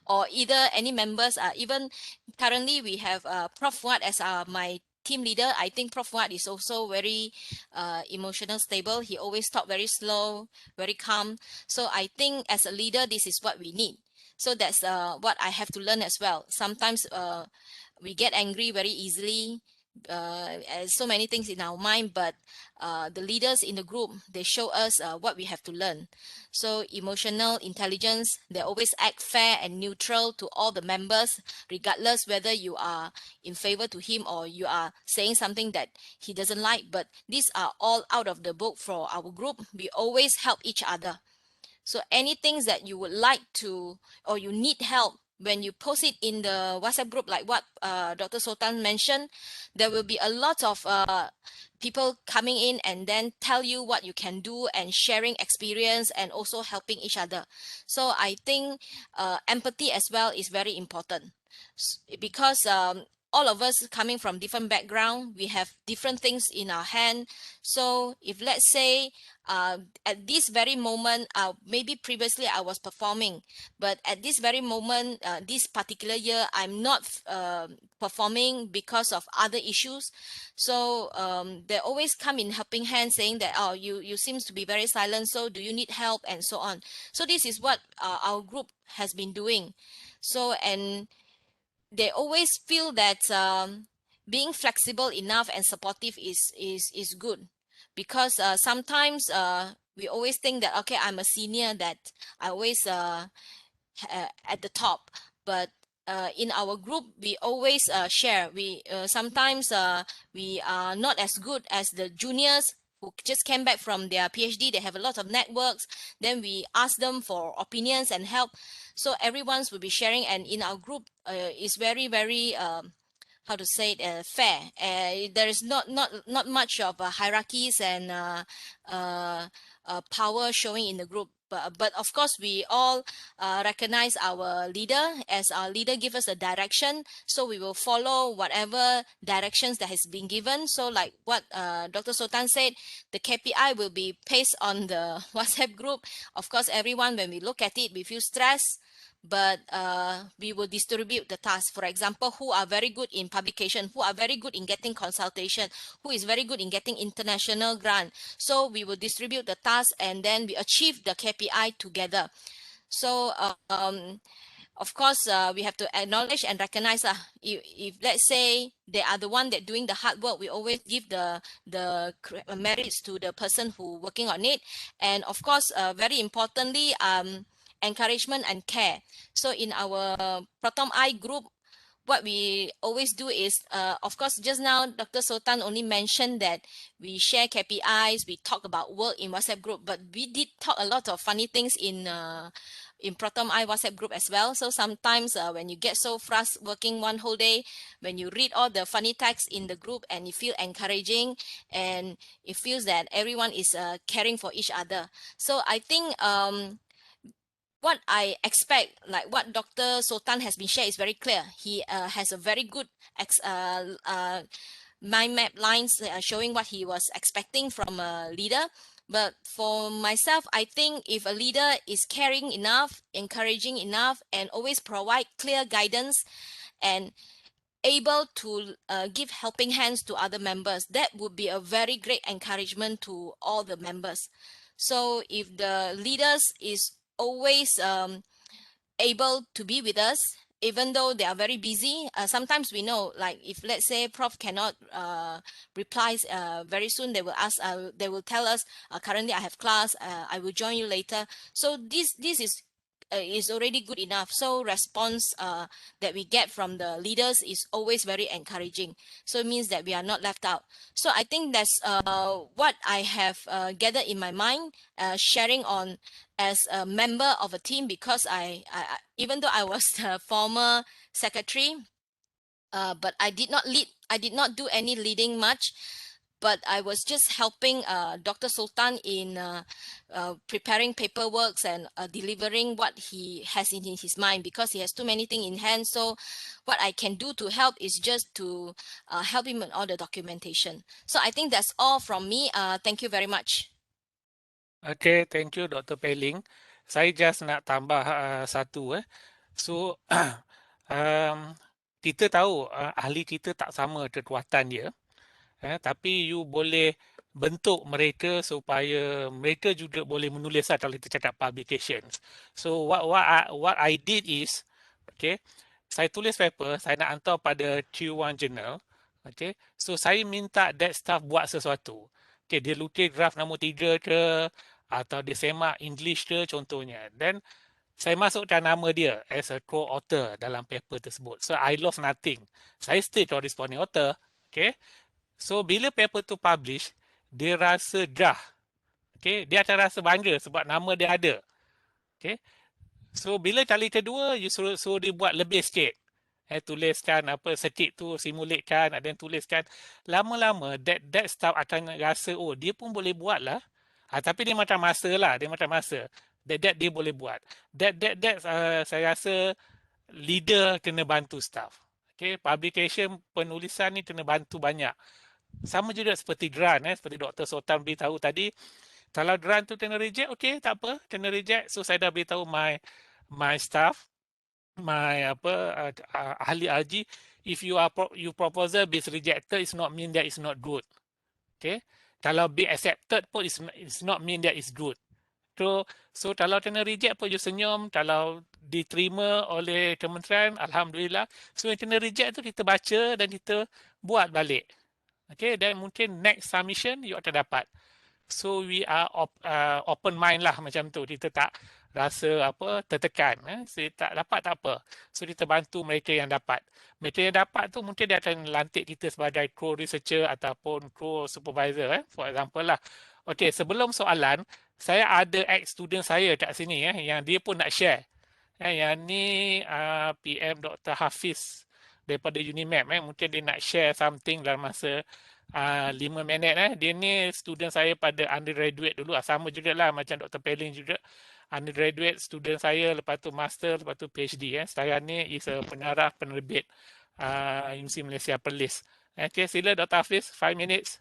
or either any members. Even currently we have Prof. Fuad as my team leader. I think Prof. Fuad is also very emotional stable. He always talk very slow, very calm. So I think as a leader, this is what we need. So that's what I have to learn as well. Sometimes we get angry very easily. So many things in our mind, but the leaders in the group, they show us what we have to learn. So emotional intelligence, they always act fair and neutral to all the members, regardless whether you are in favor to him or you are saying something that he doesn't like. But these are all out of the book for our group. We always help each other. So anything that you would like to, or you need help, when you post it in the WhatsApp group, like what Dr. Sultan mentioned, there will be a lot of people coming in and then tell you what you can do and sharing experience and also helping each other. So I think empathy as well is very important, because all of us coming from different background, we have different things in our hand. So if let's say at this very moment, maybe previously I was performing, but at this very moment, this particular year, I'm not performing because of other issues. So they always come in helping hand saying that, oh, you seems to be very silent, so do you need help, and so on. So this is what our group has been doing. So, and they always feel that being flexible enough and supportive is good, because sometimes we always think that, okay, I'm a senior, that I always at the top, but in our group we always share. We sometimes we are not as good as the juniors who just came back from their PhD. They have a lot of networks. Then we ask them for opinions and help. So everyone's will be sharing, and in our group is very, very how to say it, fair. There is not much of hierarchies and power showing in the group. But of course, we all recognize our leader, as our leader give us a direction. So we will follow whatever directions that has been given. So like what Dr. Sultan said, the KPI will be pasted on the WhatsApp group. Of course, everyone, when we look at it, we feel stressed, but we will distribute the tasks. For example, who are very good in publication, who are very good in getting consultation, who is very good in getting international grant. So we will distribute the tasks, and then we achieve the KPI together. So of course, we have to acknowledge and recognize if let's say they are the one that doing the hard work, we always give the merits to the person who working on it. And of course, very importantly, encouragement and care. So in our Pratham I group, what we always do is, of course, just now Dr. Sultan only mentioned that we share KPIs, we talk about work in WhatsApp group, but we did talk a lot of funny things in Pratham I WhatsApp group as well. So sometimes when you get so frustrated working one whole day, when you read all the funny text in the group and you feel encouraging and it feels that everyone is caring for each other. So I think what I expect, like what Dr. Sultan has been shared, is very clear. He has a very good mind map lines showing what he was expecting from a leader. But for myself, I think if a leader is caring enough, encouraging enough, and always provide clear guidance and able to give helping hands to other members, that would be a very great encouragement to all the members. So if the leaders is always able to be with us, even though they are very busy, sometimes we know, like if let's say Prof cannot reply very soon, they will ask, they will tell us, currently I have class, I will join you later. So this is already good enough. So response that we get from the leaders is always very encouraging. So it means that we are not left out. So I think that's what I have gathered in my mind, sharing on as a member of a team, because I even though I was the former secretary, but I did not lead, I did not do any leading much, but I was just helping Dr. Sultan in preparing paperwork and delivering what he has in his mind, because he has too many things in hand. So what I can do to help is just to help him in all the documentation. So I think that's all from me. Thank you very much. Okay, thank you Dr. Peling. Saya just nak tambah satu. So, kita tahu ahli kita tak sama kekuatan dia. Tapi you boleh bentuk mereka supaya mereka juga boleh menulis kalau kita cakap publications. So what I did is, okay, saya tulis paper, saya nak hantar pada Q1 Journal. Okay, so saya minta that staff buat sesuatu. Okay, dia lukis graf nombor 3 ke, atau dia semak English ke contohnya. Then saya masukkan nama dia as a co-author dalam paper tersebut. So I lost nothing. Saya still corresponding author. Okay. So bila paper tu publish, dia rasa jah. Okay. Dia akan rasa bangga sebab nama dia ada. Okay. So bila kali kedua, you suruh dia buat lebih sikit. Tuliskan apa setik tu, simulatekan, ada yang tuliskan. Lama-lama that staff akan rasa, oh dia pun boleh buat lah. Tapi dia macam masa lah, dia macam masa. That dia boleh buat. That saya rasa leader kena bantu staff. Okay, publication, penulisan ni kena bantu banyak. Sama juga seperti grant, seperti Dr. Sultan beritahu tadi. Kalau grant tu kena reject, okay, tak apa, kena reject. So saya dah beritahu my staff, my ahli RG, if you proposal be rejected, it's not mean that it's not good. Okay, kalau be accepted pun it's not mean that it's good. So kalau kena reject pun you senyum, kalau diterima oleh kementerian, alhamdulillah. So yang kena reject tu kita baca dan kita buat balik. Okay, dan mungkin next submission you akan dapat. So we are open mind lah macam tu. Kita tak rasa tertekan. So, tak dapat tak apa. So kita bantu mereka yang dapat. Mereka yang dapat tu mungkin dia akan lantik kita sebagai co-researcher ataupun co-supervisor. For example lah. Okay, sebelum soalan, saya ada ex-student saya kat sini yang dia pun nak share. Yang ni PM Dr. Hafiz daripada Unimap. Mungkin dia nak share something dalam masa 5 minit. Dia ni student saya pada undergraduate dulu. Sama juga lah macam Dr. Peling juga. undergraduate student saya, lepas tu master, lepas tu PhD. Saya ni is a pengarah penerbit Universiti Malaysia Perlis. Okay, sila Dr. Hafiz, 5 minutes.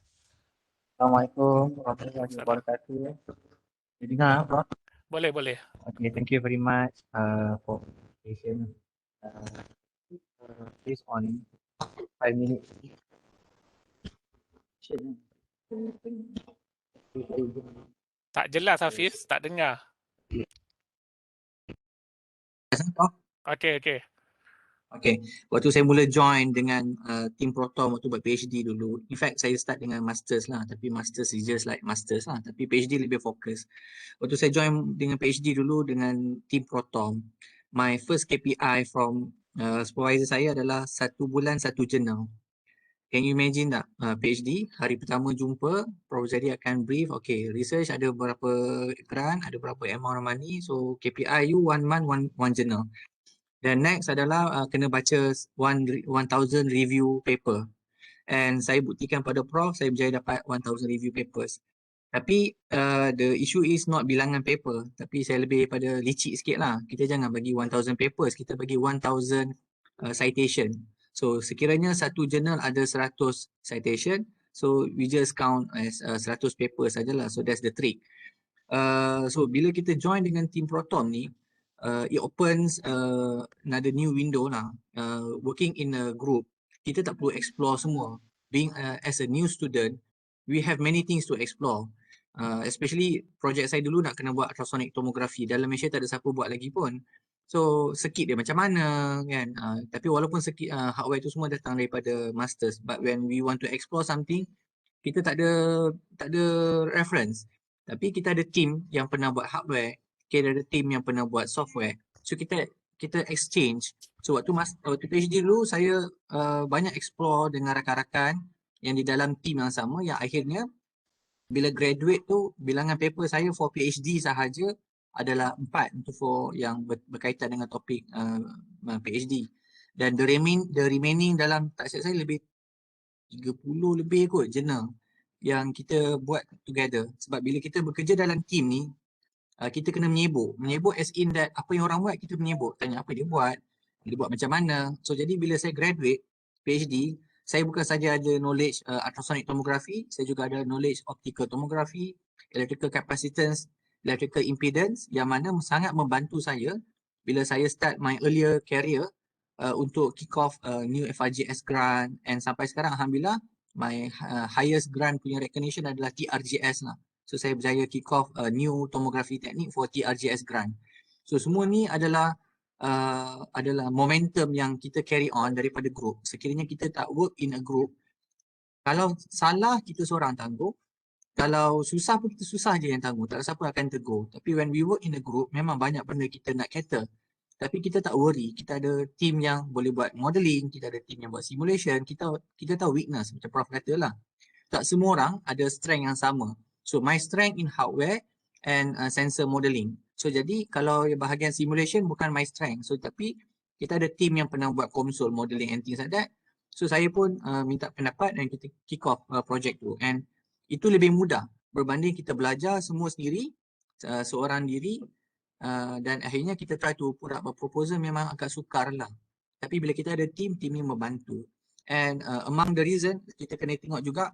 Assalamualaikum warahmatullahi wabarakatuh. Boleh dengar apa? Boleh. Okay, thank you very much for presentation. Based on 5 minutes. Tak jelas Hafiz, tak dengar. Okay. Okay, waktu saya mula join dengan team Proton waktu buat PhD dulu. In fact, saya start dengan masters lah, tapi masters is just like masters lah, tapi PhD lebih fokus. Waktu saya join dengan PhD dulu dengan team Proton, my first KPI from supervisor saya adalah 1 bulan 1 jurnal. Can you imagine tak? PhD, hari pertama jumpa, Prof. Zari akan brief, okay, research ada berapa grant, ada berapa amount of money, so KPI you 1 month, one journal. Dan next adalah kena baca 1000 review paper. And saya buktikan pada Prof, saya berjaya dapat 1000 review papers. Tapi the issue is not bilangan paper, tapi saya lebih pada licik sikit lah. Kita jangan bagi 1000 papers, kita bagi 1000 citation. So sekiranya satu jurnal ada 100 citation, so we just count as 100 papers sajalah. So that's the trick. So bila kita join dengan team Proton ni, it opens another new window lah. Working in a group, kita tak perlu explore semua. Being as a new student, we have many things to explore. Especially projek saya dulu nak kena buat ultrasonic tomography. Dalam Malaysia tak ada siapa buat lagi pun. So circuit dia macam mana kan. Tapi walaupun circuit hardware tu semua datang daripada masters, but when we want to explore something, kita tak ada reference. Tapi kita ada team yang pernah buat hardware, kita ada team yang pernah buat software. So kita exchange. So waktu PhD dulu saya banyak explore dengan rakan-rakan yang di dalam team yang sama, yang akhirnya bila graduate tu bilangan paper saya for PhD sahaja adalah 4 untuk yang berkaitan dengan topik PhD. Dan the remaining dalam tak silap saya lebih 30 lebih kot journal yang kita buat together. Sebab bila kita bekerja dalam team ni, kita kena menyebut. Menyebut as in that apa yang orang buat kita menyebut. Tanya apa dia buat macam mana. So jadi bila saya graduate PhD, saya bukan saja ada knowledge ultrasonic tomography, saya juga ada knowledge optical tomography, electrical capacitance, electrical impedance, yang mana sangat membantu saya bila saya start my earlier career untuk kick off new FRGS grant, and sampai sekarang alhamdulillah my highest grant punya recognition adalah TRGS lah. So saya berjaya kick off new tomography technique for TRGS grant. So semua ni adalah momentum yang kita carry on daripada group. Sekiranya kita tak work in a group, kalau salah kita seorang tangguh, kalau susah pun kita susah je yang tangguh, tak ada siapa akan tegur. Tapi when we work in a group, memang banyak benda kita nak cater. Tapi kita tak worry, kita ada team yang boleh buat modeling, kita ada team yang buat simulation, kita tahu weakness, macam Prof kata lah. Tak semua orang ada strength yang sama. So my strength in hardware and sensor modeling. So jadi kalau bahagian simulation bukan my strength. So tapi kita ada team yang pernah buat console modeling and things like that. So saya pun minta pendapat dan kita kick off project tu. And itu lebih mudah berbanding kita belajar semua sendiri, seorang diri, dan akhirnya kita try to put up a proposal memang agak sukar lah. Tapi bila kita ada team ni membantu. And among the reason kita kena tengok juga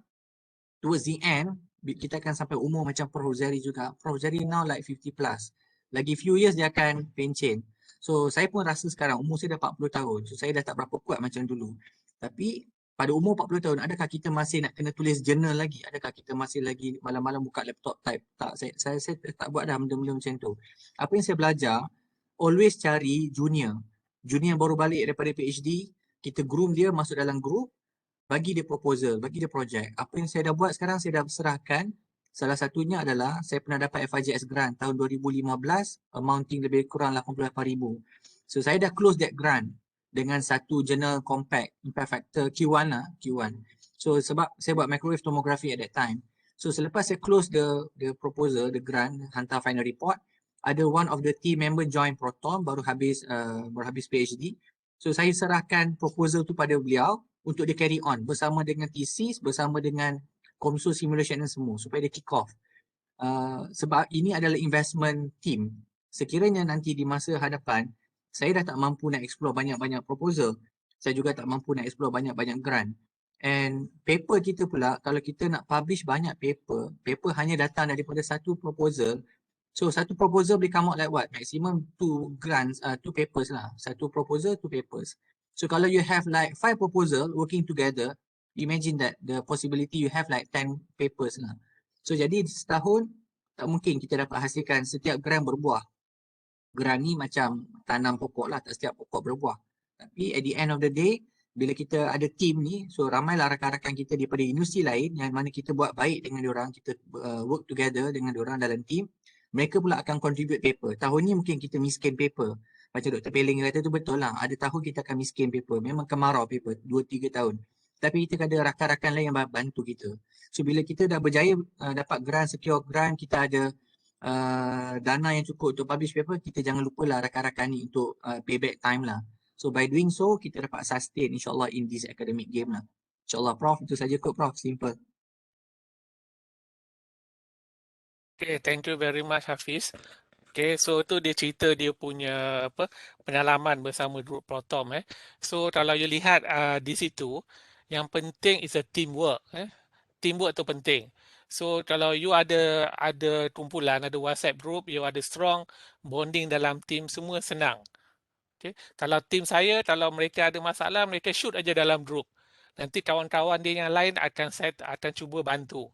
towards the end, kita akan sampai umur macam Prof. Zari juga. Prof. Zari now like 50 plus. Lagi few years dia akan pencen. So saya pun rasa sekarang umur saya dah 40 tahun. So saya dah tak berapa kuat macam dulu. Tapi pada umur 40 tahun, adakah kita masih nak kena tulis journal lagi? Adakah kita masih lagi malam-malam buka laptop type? Tak, saya tak buat dah benda-benda macam tu. Apa yang saya belajar, always cari junior. Junior baru balik daripada PhD, kita groom dia masuk dalam group, bagi dia proposal, bagi dia projek. Apa yang saya dah buat sekarang, saya dah serahkan. Salah satunya adalah saya pernah dapat FRGS grant tahun 2015, amounting lebih kurang 88,000. So saya dah close that grant dengan satu journal compact, impact factor Q1 lah, Q1. So sebab saya buat microwave tomography at that time. So selepas saya close the proposal, the grant, hantar final report, ada one of the team member join Proton, baru habis PhD. So saya serahkan proposal tu pada beliau untuk dia carry on bersama dengan thesis, bersama dengan console simulation dan semua supaya dia kick off. Sebab ini adalah investment team. sekiranya nanti di masa hadapan saya dah tak mampu nak explore banyak-banyak proposal, saya juga tak mampu nak explore banyak-banyak grant. And paper kita pula, kalau kita nak publish banyak paper hanya datang daripada satu proposal. So satu proposal boleh come out like what? Maximum 2 grants, 2 papers lah. Satu proposal, 2 papers. So kalau you have like 5 proposal working together, imagine that the possibility you have like 10 papers lah. So jadi setahun tak mungkin kita dapat hasilkan setiap grant berbuah. Grant ni macam tanam pokok lah, tak setiap pokok berbuah. Tapi at the end of the day, bila kita ada team ni, so ramailah rakan-rakan kita daripada universiti lain yang mana kita buat baik dengan diorang, kita work together dengan diorang dalam team, mereka pula akan contribute paper. Tahun ni mungkin kita miskin paper. Macam Dr. Peling kata tu betul lah, ada tahun kita akan miskin paper, memang kemarau paper, 2-3 tahun. Tapi kita ada rakan-rakan lain yang bantu kita. So bila kita dah berjaya dapat grant, secure grant, kita ada dana yang cukup untuk publish paper, kita jangan lupalah rakan-rakan ni untuk payback time lah. So by doing so, kita dapat sustain insyaAllah in this academic game lah. InsyaAllah Prof, itu saja kot Prof, simple. Okay, thank you very much Hafiz. Okay, so tu dia cerita dia punya pengalaman bersama grup Protom. So kalau you lihat di situ, yang penting is a teamwork. Teamwork tu penting. So kalau you ada kumpulan, ada WhatsApp group, you ada strong bonding dalam team, semua senang. Okay. Kalau team saya, kalau mereka ada masalah, mereka shoot aja dalam group. Nanti kawan-kawan dia yang lain akan cuba bantu.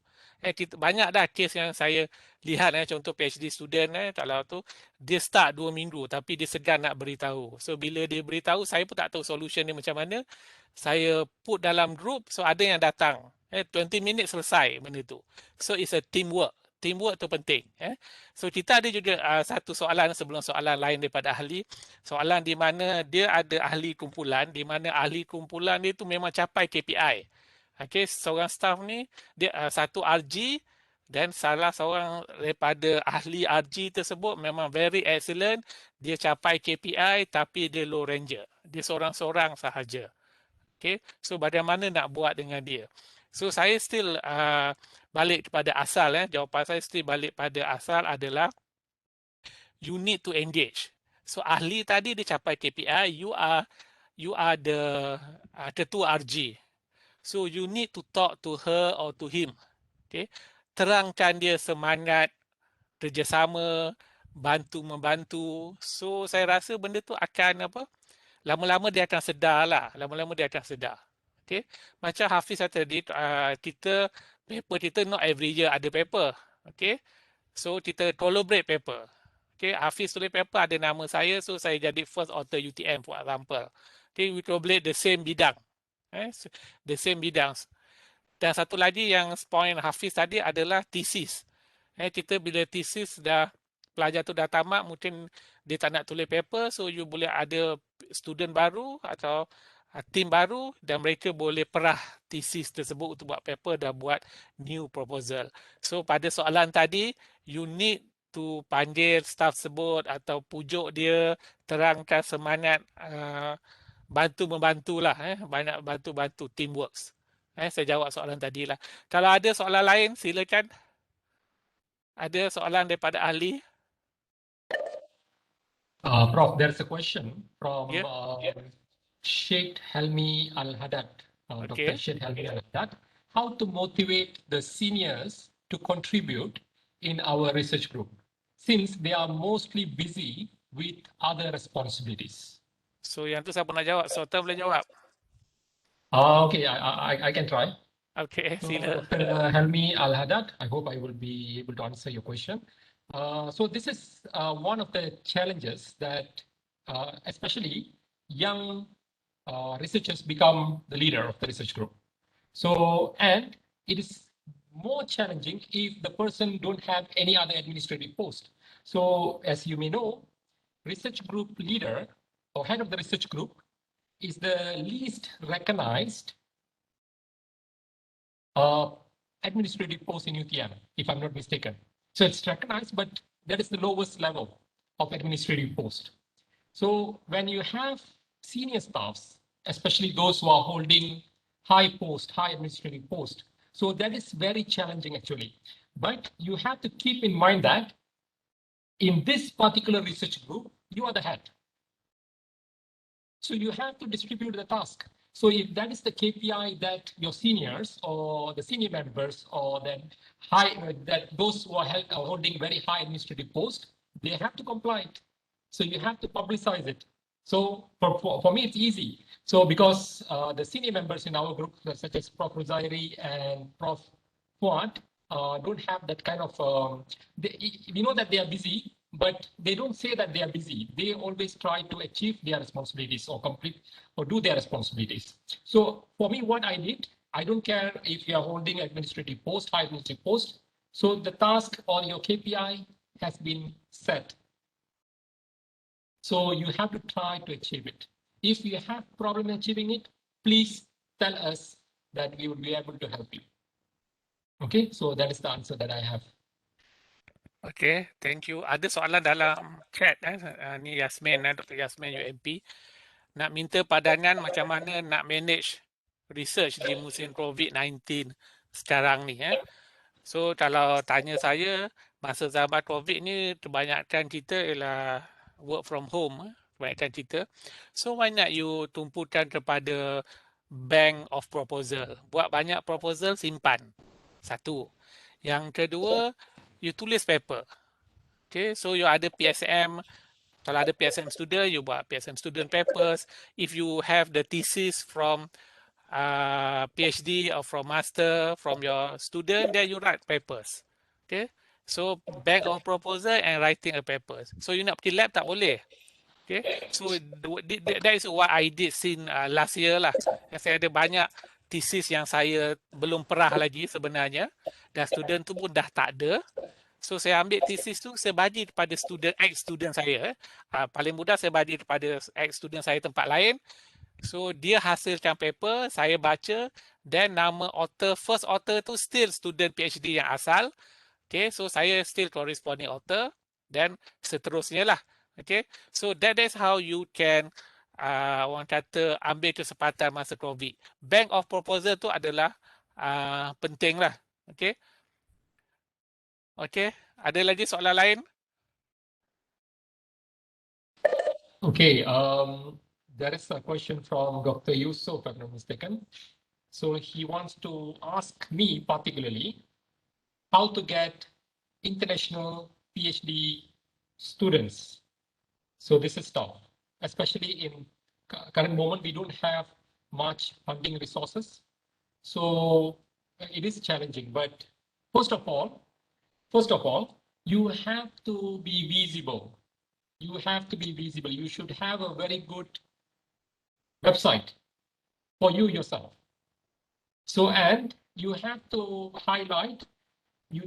Banyak dah kes yang saya lihat, contoh PhD student, kalau tu dia start 2 minggu tapi dia segan nak beritahu. So bila dia beritahu, saya pun tak tahu solution dia macam mana. Saya put dalam group, so ada yang datang. 20 minit selesai benda tu. So it's a teamwork. Teamwork tu penting. So kita ada juga satu soalan sebelum soalan lain daripada ahli. Soalan di mana dia ada ahli kumpulan, di mana ahli kumpulan dia tu memang capai KPI. Okay, seorang staff ni dia satu RG dan salah seorang daripada ahli RG tersebut memang very excellent. Dia capai KPI tapi dia low ranger. Dia seorang-seorang sahaja. Okay, so bagaimana nak buat dengan dia? So saya still balik kepada asal. Jawapan saya still balik pada asal adalah you need to engage. So ahli tadi dia capai KPI, you are the ketua RG. So you need to talk to her or to him. Okay, terangkan dia semangat kerjasama, bantu-membantu. So saya rasa benda tu akan lama-lama dia akan sedar lah. Lama-lama dia akan sedar. Okay. Macam Hafiz kata tadi, kita paper kita not every year ada paper. Okay. So kita collaborate paper. Okay. Hafiz tulis paper ada nama saya, so saya jadi first author UTM for example. Okay. We collaborate the same bidang. The same bidang. Dan satu lagi yang point Hafiz tadi adalah thesis. Kita bila thesis pelajar tu dah tamat, mungkin dia tak nak tulis paper, so you boleh ada student baru atau tim baru dan mereka boleh perah thesis tersebut untuk buat paper dan buat new proposal. So pada soalan tadi, you need to panggil staff tersebut atau pujuk dia, terangkan semangat bantu-membantulah, banyak bantu-bantu, teamworks. Saya jawab soalan tadi lah. Kalau ada soalan lain, silakan. Ada soalan daripada ahli? Prof, there's a question from Sheikh Helmi Al-Haddad, Dr. Sheikh Helmi Al-Haddad. How to motivate the seniors to contribute in our research group, since they are mostly busy with other responsibilities? So yang tu siapa nak jawab? Sultan boleh jawab. Okay, I can try. Okay, so, Helmi Al-Haddad, I hope I will be able to answer your question. So this is one of the challenges that especially young researchers become the leader of the research group. So, and it is more challenging if the person don't have any other administrative post. So as you may know, research group leader or head of the research group is the least recognized administrative post in UTM, if I'm not mistaken. So it's recognized, but that is the lowest level of administrative post. So when you have senior staffs, especially those who are holding high administrative post, so that is very challenging actually. But you have to keep in mind that in this particular research group, you are the head. So you have to distribute the task. So if that is the KPI that your seniors or the senior members or then that those who are holding very high administrative posts, they have to comply it. So you have to publicize it. So for me, it's easy. So because the senior members in our group, such as Prof. Rosairi and Prof. Fuad, don't have that kind of, we know that they are busy, but they don't say that they are busy. They always try to achieve their responsibilities or complete or do their responsibilities. So for me, what I did, I don't care if you are holding administrative post, high administrative post. So the task or your KPI has been set. So you have to try to achieve it. If you have problem achieving it, please tell us that we would be able to help you. Okay, so that is the answer that I have. Okay, thank you. Ada soalan dalam chat ni Yasmin, Dr. Yasmin UMP. Nak minta padanan macam mana nak manage research di musim COVID-19 sekarang ni. So kalau tanya saya, masa zaman COVID ni kebanyakan kita ialah work from home. Kebanyakan kita. So why not you tumpukan kepada bank of proposal. Buat banyak proposal, simpan. Satu. Yang kedua, you tulis paper. Okay, so you ada PSM. Kalau ada PSM student, you buat PSM student papers. If you have the thesis from PhD or from master from your student, then you write papers. Okay, so bank of proposal and writing a papers. So you nak pergi lab tak boleh. Okay, so that is what I did since last year lah. Saya ada banyak thesis yang saya belum perah lagi sebenarnya, dan student tu pun dah tak ada. So saya ambil thesis tu, saya bagi kepada ex-student saya. Paling mudah saya bagi kepada ex-student saya tempat lain. So dia hasilkan paper, saya baca, then nama author, first author tu still student PhD yang asal. Okay, so saya still corresponding author, then seterusnya lah. Okay, so that is how you can orang kata ambil kesempatan masa COVID. Bank of proposal tu adalah penting lah. Okay. Okay, ada lagi soalan lain? Okay, there is a question from Dr. Yusuf, if I'm not mistaken. So he wants to ask me particularly how to get international PhD students. So this is tough, especially in current moment, we don't have much funding resources. So it is challenging, but first of all, you have to be visible. You have to be visible. You should have a very good website for you yourself. So, and you have to highlight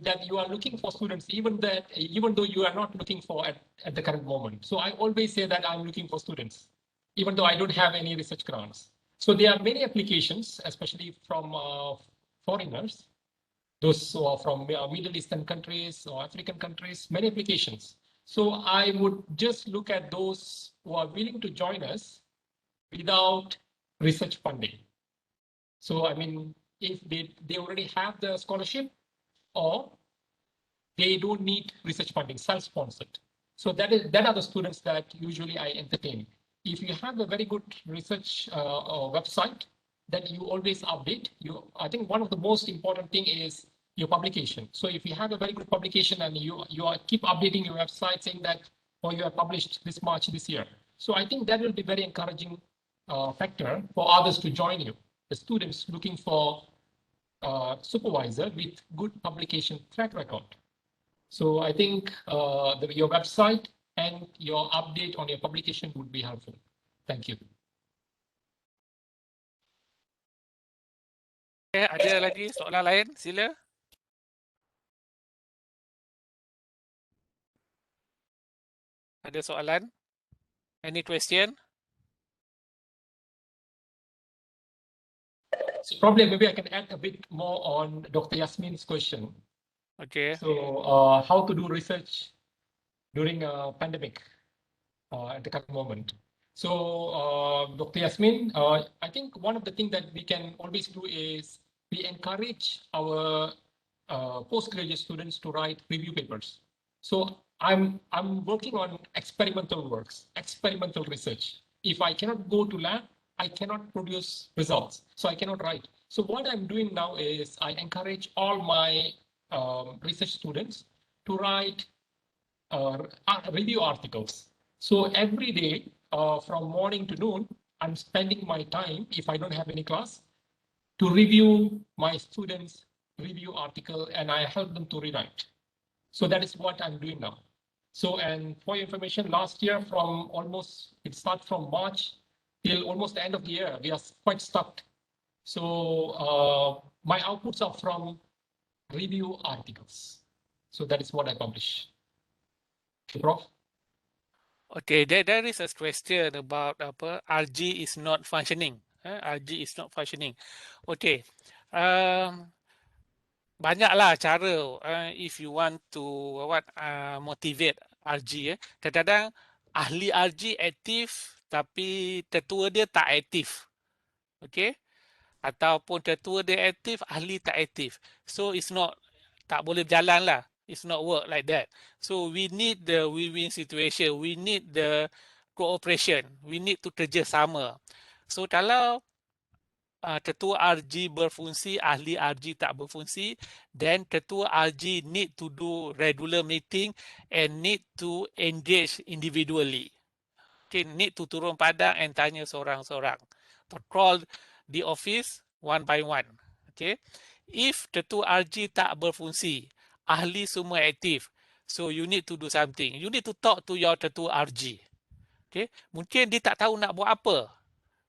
that you are looking for students, even though you are not looking for at the current moment. So I always say that I'm looking for students, even though I don't have any research grants. So there are many applications, especially from foreigners, those who are from Middle Eastern countries or African countries, many applications. So I would just look at those who are willing to join us without research funding. So, I mean, if they already have the scholarship or they don't need research funding, self-sponsored. So that are the students that usually I entertain. If you have a very good research website that you always update, I think one of the most important thing is your publication. So if you have a very good publication and you keep updating your website saying that, oh, you have published this much this year. So I think that will be very encouraging factor for others to join you. The students looking for supervisor with good publication track record. So I think your website and your update on your publication would be helpful. Thank you. Okay, ada lagi soalan lain? Sila. Ada soalan? Any question? So probably maybe I can add a bit more on Dr. Yasmin's question. Okay. So how to do research during a pandemic at the current moment. So Dr. Yasmin, I think one of the things that we can always do is we encourage our postgraduate students to write review papers. So I'm working on experimental works, experimental research. If I cannot go to lab, I cannot produce results. So I cannot write. So what I'm doing now is I encourage all my research students to write review articles. So every day from morning to noon, I'm spending my time, if I don't have any class, to review my students' review article, and I help them to rewrite. So that is what I'm doing now. So, and for your information, last year it started from March till almost the end of the year, we are quite stuck. So my outputs are from review articles. So that is what I publish. Prof? Okay, there is a question about RG is not functioning. RG is not functioning. Okay, banyaklah cara if you want to motivate RG. Kadang-kadang ahli RG aktif tapi tetua dia tak aktif. Okay, ataupun tetua dia aktif, ahli tak aktif. So it's not, tak boleh berjalan lah. It's not work like that. So we need the win-win situation. We need the cooperation. We need to kerjasama. So kalau ketua RG berfungsi, ahli RG tak berfungsi, then ketua RG need to do regular meeting and need to engage individually. Okay, need to turun padang and tanya seorang-seorang. Patrol the office one by one. Okay, if ketua RG tak berfungsi, ahli semua aktif, so you need to do something. You need to talk to your ketua RG. Okay, mungkin dia tak tahu nak buat apa.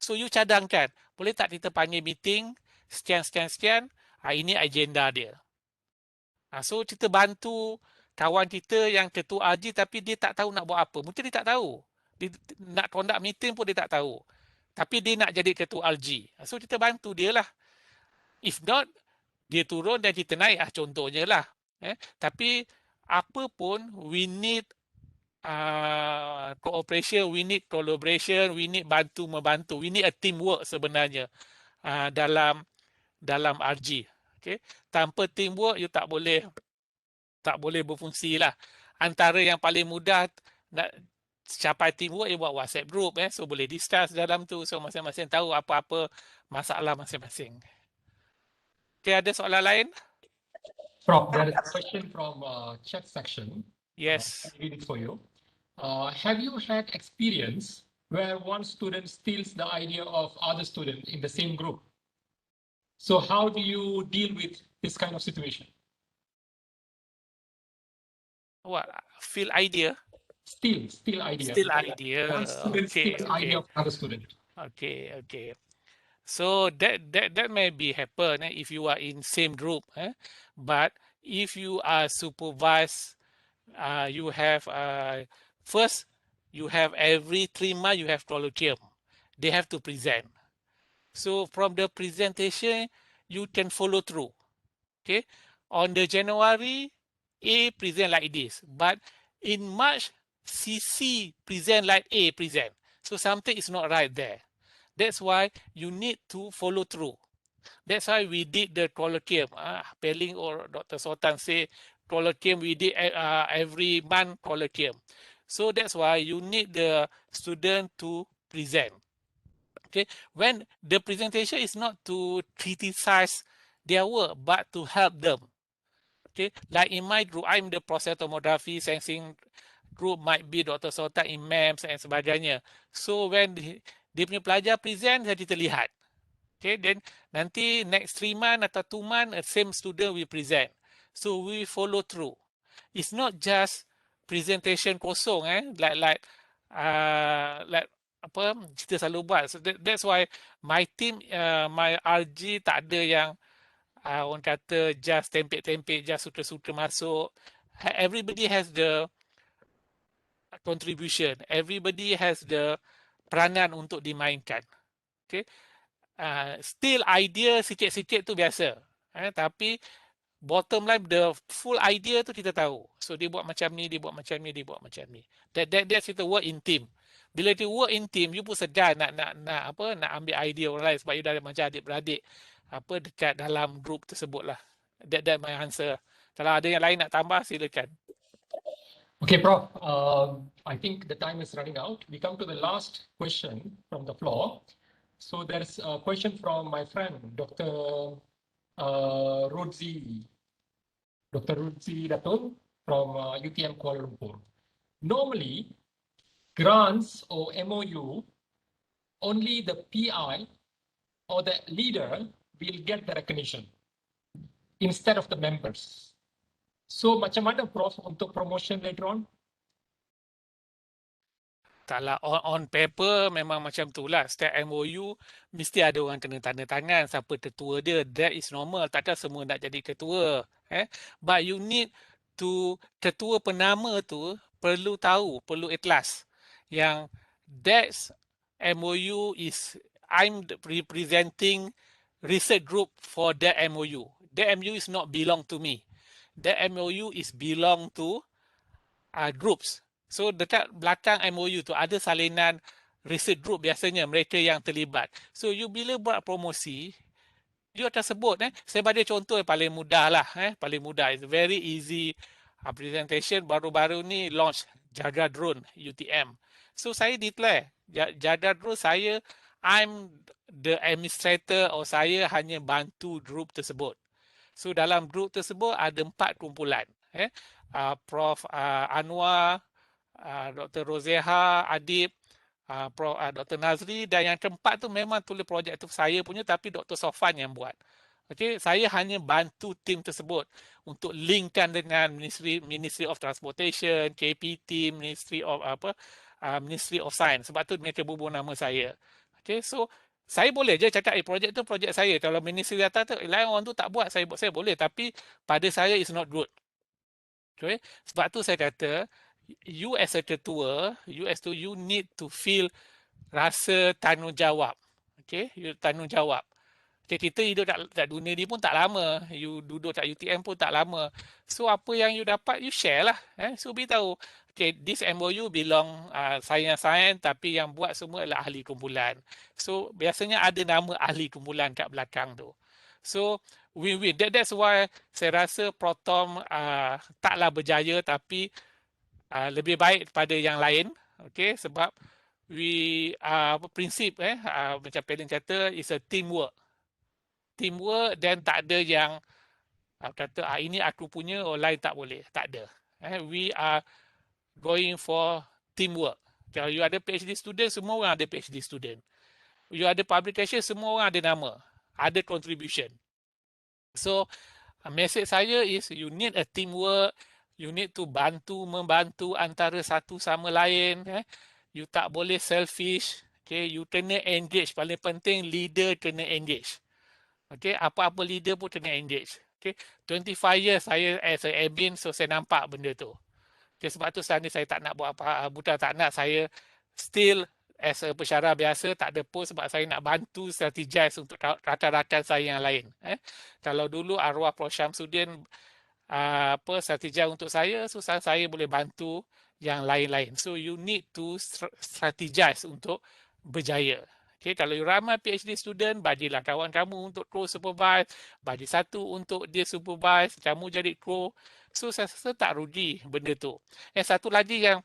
So you cadangkan, boleh tak kita panggil meeting sekian, ini agenda dia. So kita bantu kawan kita yang ketua RG tapi dia tak tahu nak buat apa. Mungkin dia tak tahu. Dia nak conduct meeting pun dia tak tahu. Tapi dia nak jadi ketua RG. So kita bantu dia lah. If not, dia turun dan kita naik contohnya lah. Tapi apa pun, we need cooperation, we need collaboration, we need bantu-membantu. We need a teamwork sebenarnya dalam RG. Okay? Tanpa teamwork, you tak boleh berfungsi lah. Antara yang paling mudah nak capai teamwork, you buat WhatsApp group. So boleh discuss dalam tu. So masing-masing tahu apa-apa masalah masing-masing. Okay, ada soalan lain? Prof, there is a question from chat section. Yes. I'll read it for you. Have you had experience where one student steals the idea of other student in the same group? So how do you deal with this kind of situation? What? Feel idea? Steal idea. Steal idea. One student steals idea of another student. Okay. So that may be happen if you are in same group. But if you are supervised, you have first you have every 3 months you have colloquium. They have to present. So from the presentation you can follow through. Okay, on the January A present like this, but in March CC present like A present. So something is not right there. That's why you need to follow through. That's why we did the colloquium. Peling or Dr. Sultan say colloquium, we did every month colloquium. So that's why you need the student to present. Okay, when the presentation is not to criticize their work, but to help them. Okay, like in my group, I'm the process tomography sensing group, might be Dr. Sultan in MEMS and sebagainya. So when dia punya pelajar present, jadi terlihat. Okay, then nanti next 3 months atau 2 months, same student will present. So we follow through. It's not just presentation kosong, like apa kita selalu buat. So that's why my team, my RG tak ada yang orang kata just tempek-tempek, just suka-suka masuk. Everybody has the contribution. Everybody has the peranan untuk dimainkan. Okay. Still idea sikit-sikit tu biasa. Tapi bottom line, the full idea tu kita tahu. So dia buat macam ni, dia buat macam ni, dia buat macam ni. That's kita work in team. Bila dia work in team, you pun segan nak ambil idea orang lain sebab you dah macam adik-beradik dekat dalam group tersebut lah. That my answer. Kalau ada yang lain nak tambah, silakan. Okay, Prof. I think the time is running out. We come to the last question from the floor. So there's a question from my friend, Dr. Rudzi Datul from UTM Kuala Lumpur. Normally, grants or MOU, only the PI or the leader will get the recognition instead of the members. So macam mana Prof untuk promotion later on? Taklah on paper memang macam tu lah. Setiap MOU mesti ada orang kena tanda tangan siapa ketua dia. That is normal. Takkan semua nak jadi ketua. But you need to, ketua penama tu perlu tahu, perlu ikhlas yang that's MOU is, I'm representing research group for that MOU. That MOU is not belong to me. That MOU is belong to groups. So dekat belakang MOU tu ada salinan research group biasanya mereka yang terlibat. So you bila buat promosi, you akan sebut saya bagi contoh yang paling mudah lah paling mudah. It's very easy presentation. Baru-baru ni launch Jaga Drone UTM. So saya declare Jaga Drone saya, I'm the administrator or saya hanya bantu group tersebut. So dalam group tersebut ada 4 kumpulan. Prof Anwar, Dr. Rozeha, Adib, Dr. Nazri, dan yang keempat tu memang tulis projek tu saya punya tapi Dr. Sofan yang buat. Okay, saya hanya bantu tim tersebut untuk linkkan dengan Ministry of Transportation, KPT, Ministry of Science. Sebab tu mereka bubuh nama saya. Okay, so saya boleh je cakap projek tu projek saya. Kalau Ministry datang tu lain orang tu tak buat, saya boleh, tapi pada saya is not good. Okay, sebab tu saya kata you as a ketua, you need to feel rasa tanggungjawab. Okay, you tanggungjawab. Okay, kita hidup kat dunia ni pun tak lama. You duduk kat UTM pun tak lama. So apa yang you dapat, you share lah. So beritahu, okay, this MOU belong sains tapi yang buat semua adalah ahli kumpulan. So biasanya ada nama ahli kumpulan kat belakang tu. So win-win. That's why saya rasa Protom taklah berjaya tapi lebih baik daripada yang lain. Okay, sebab prinsip macam Pelin kata is a teamwork. Teamwork dan tak ada yang kata ini aku punya, orang lain tak boleh. Tak ada. We are going for teamwork. Kalau you ada PhD student, semua orang ada PhD student. You ada publication, semua orang ada nama. Ada contribution. So, message saya is you need a teamwork. You need to membantu antara satu sama lain. You tak boleh selfish. Okay, you kena engage. Paling penting leader kena engage. Okay, apa-apa leader pun kena engage. Okay, 25 years saya as a admin, so saya nampak benda tu. Okay, sebab tu sekarang ni saya tak nak buat apa, bukan tak nak, saya still as a pensyarah biasa, tak ada pun sebab saya nak bantu strategize untuk rakan-rakan saya yang lain. Kalau dulu arwah Prof Syamsuddin strategize untuk saya, so saya boleh bantu yang lain-lain. So you need to strategize untuk berjaya. Okay, kalau you ramai PhD student, bagilah kawan kamu untuk co-supervise, bagi satu untuk dia supervise, kamu jadi co. So saya rasa tak rugi benda tu. Satu lagi yang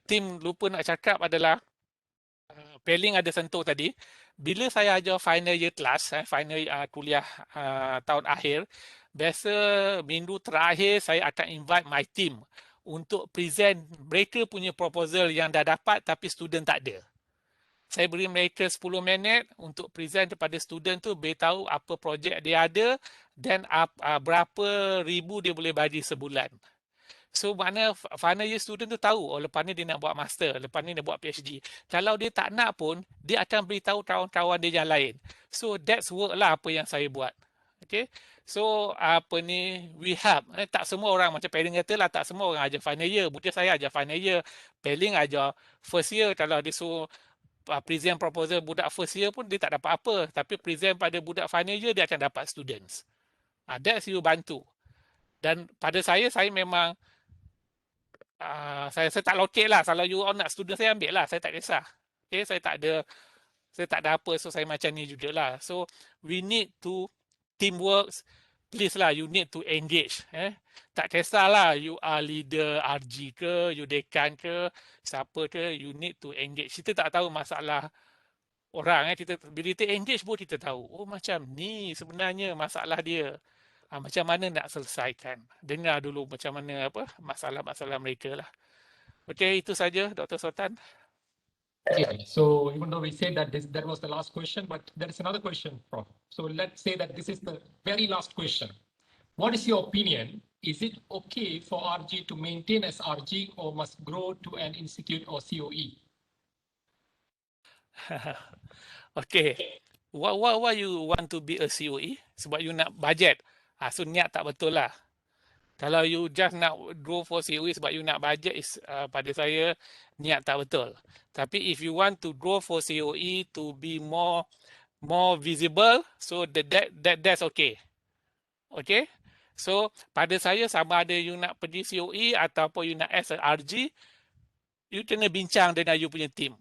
tim lupa nak cakap adalah Peling ada sentuh tadi. Bila saya ajar final year class, final kuliah tahun akhir, biasa minggu terakhir saya akan invite my team untuk present mereka punya proposal yang dah dapat tapi student tak ada. Saya beri mereka 10 minit untuk present kepada student tu, beritahu apa projek dia ada dan berapa ribu dia boleh bagi sebulan. So makna final year student tu tahu, lepas ni dia nak buat master, lepas ni dia buat PhD. Kalau dia tak nak pun, dia akan beritahu kawan-kawan dia yang lain. So that's work lah apa yang saya buat. Okay. So we help. Tak semua orang macam Peling kata lah, tak semua orang ajar final year. Bukan saya ajar final year. Peling ajar first year. Kalau dia suruh present proposal budak first year pun dia tak dapat apa. Tapi present pada budak final year dia akan dapat students. That's you bantu. Dan pada saya memang saya tak lokek lah. Kalau you all nak student saya ambil lah. Saya tak kisah. Okay, saya tak ada apa. So saya macam ni jugalah. So we need to teamwork. please lah, you need to engage. Tak kisahlah you are leader RG ke, you dekan ke, siapa ke, you need to engage. Kita tak tahu masalah orang, kita bila kita engage pun kita tahu, oh macam ni sebenarnya masalah dia. Macam mana nak selesaikan. Dengar dulu macam mana masalah-masalah mereka lah. Okey, itu saja Dr. Sultan. Okay, so even though we said that that was the last question, but there is another question, Prof. So let's say that this is the very last question. What is your opinion? Is it okay for RG to maintain as RG or must grow to an institute or COE? Okay, why you want to be a COE? Sebab you nak budget. So niat tak betul lah. Kalau you just nak go for COE sebab you nak budget, pada saya niat tak betul. Tapi if you want to go for COE to be more visible, so that's okay. Okay? So pada saya sama ada you nak pergi COE ataupun you nak as a RG, you kena bincang dengan you punya team.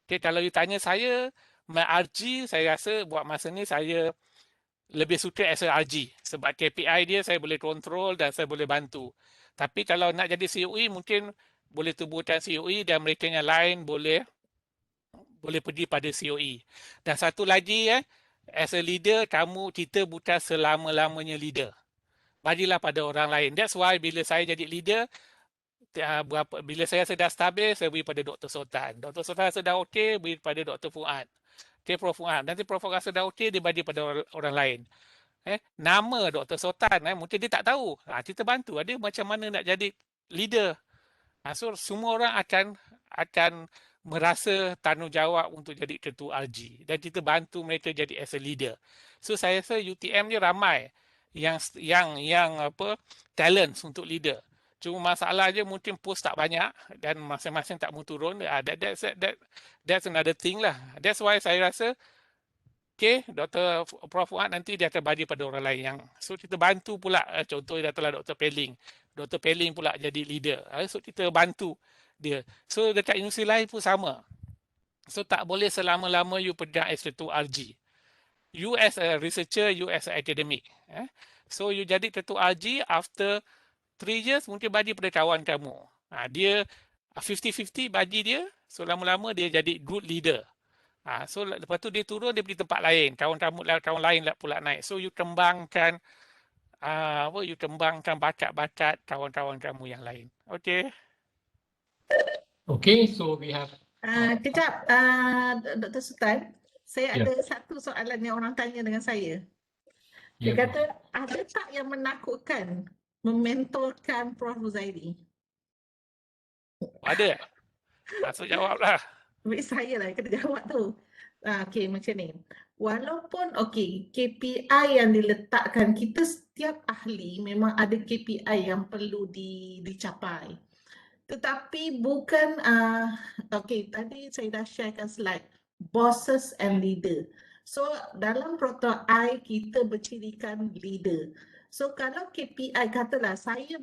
Okay, kalau you tanya saya, my RG, saya rasa buat masa ni saya lebih suka as a RG sebab KPI dia saya boleh kontrol dan saya boleh bantu. Tapi kalau nak jadi COE mungkin boleh tubuhkan COE dan mereka yang lain boleh pergi pada COE. Dan satu lagi as a leader kita bukan selama-lamanya leader. Bagilah pada orang lain. That's why bila saya jadi leader, bila saya dah stabil, saya beri pada Dr. Sultan. Dr. Sultan rasa dah okey, beri pada Dr. Fuad. Okay, Prof Fuad. Nanti Prof rasa dah okey, dia bagi pada orang lain. Nama Dr. Sultan, mungkin dia tak tahu. Kita bantu. Dia macam mana nak jadi leader. So, semua orang akan merasa tanggungjawab untuk jadi ketua RG. Dan kita bantu mereka jadi as a leader. So, saya rasa UTM ni ramai yang talents untuk leader. Cuma masalah je mungkin post tak banyak dan masing-masing tak mau turun. That's another thing lah. That's why saya rasa, okay, Dr. Prof Fuad nanti dia akan bagi pada orang lain yang, so kita bantu pula, contohnya datanglah Dr. Peling. Dr. Peling pula jadi leader. So kita bantu dia. So dekat universiti lain pun sama. So tak boleh selama-lama you pegang as ketua RG. You as a researcher, you as a academic. So you jadi ketua RG after 3 years mungkin bagi pada kawan kamu. Dia 50-50 bagi dia. So lama-lama dia jadi good leader. So lepas tu dia turun, dia pergi tempat lain. Kawan lain pula naik. So you kembangkan bakat-bakat kawan-kawan kamu yang lain. Okay. Okay, so we have... Kejap, Dr. Sultan. Saya ada satu soalan yang orang tanya dengan saya. Dia kata, ada tak yang menakutkan mementorkan Prof Huzairi? Ada. Masuk jawablah. Saya lah yang kena jawab tu. Okey, macam ni. Walaupun KPI yang diletakkan, kita setiap ahli memang ada KPI yang perlu dicapai. Tetapi bukan, tadi saya dah sharekan slide, bosses and leader. So dalam proton I kita bercirikan leader. So kalau KPI katalah saya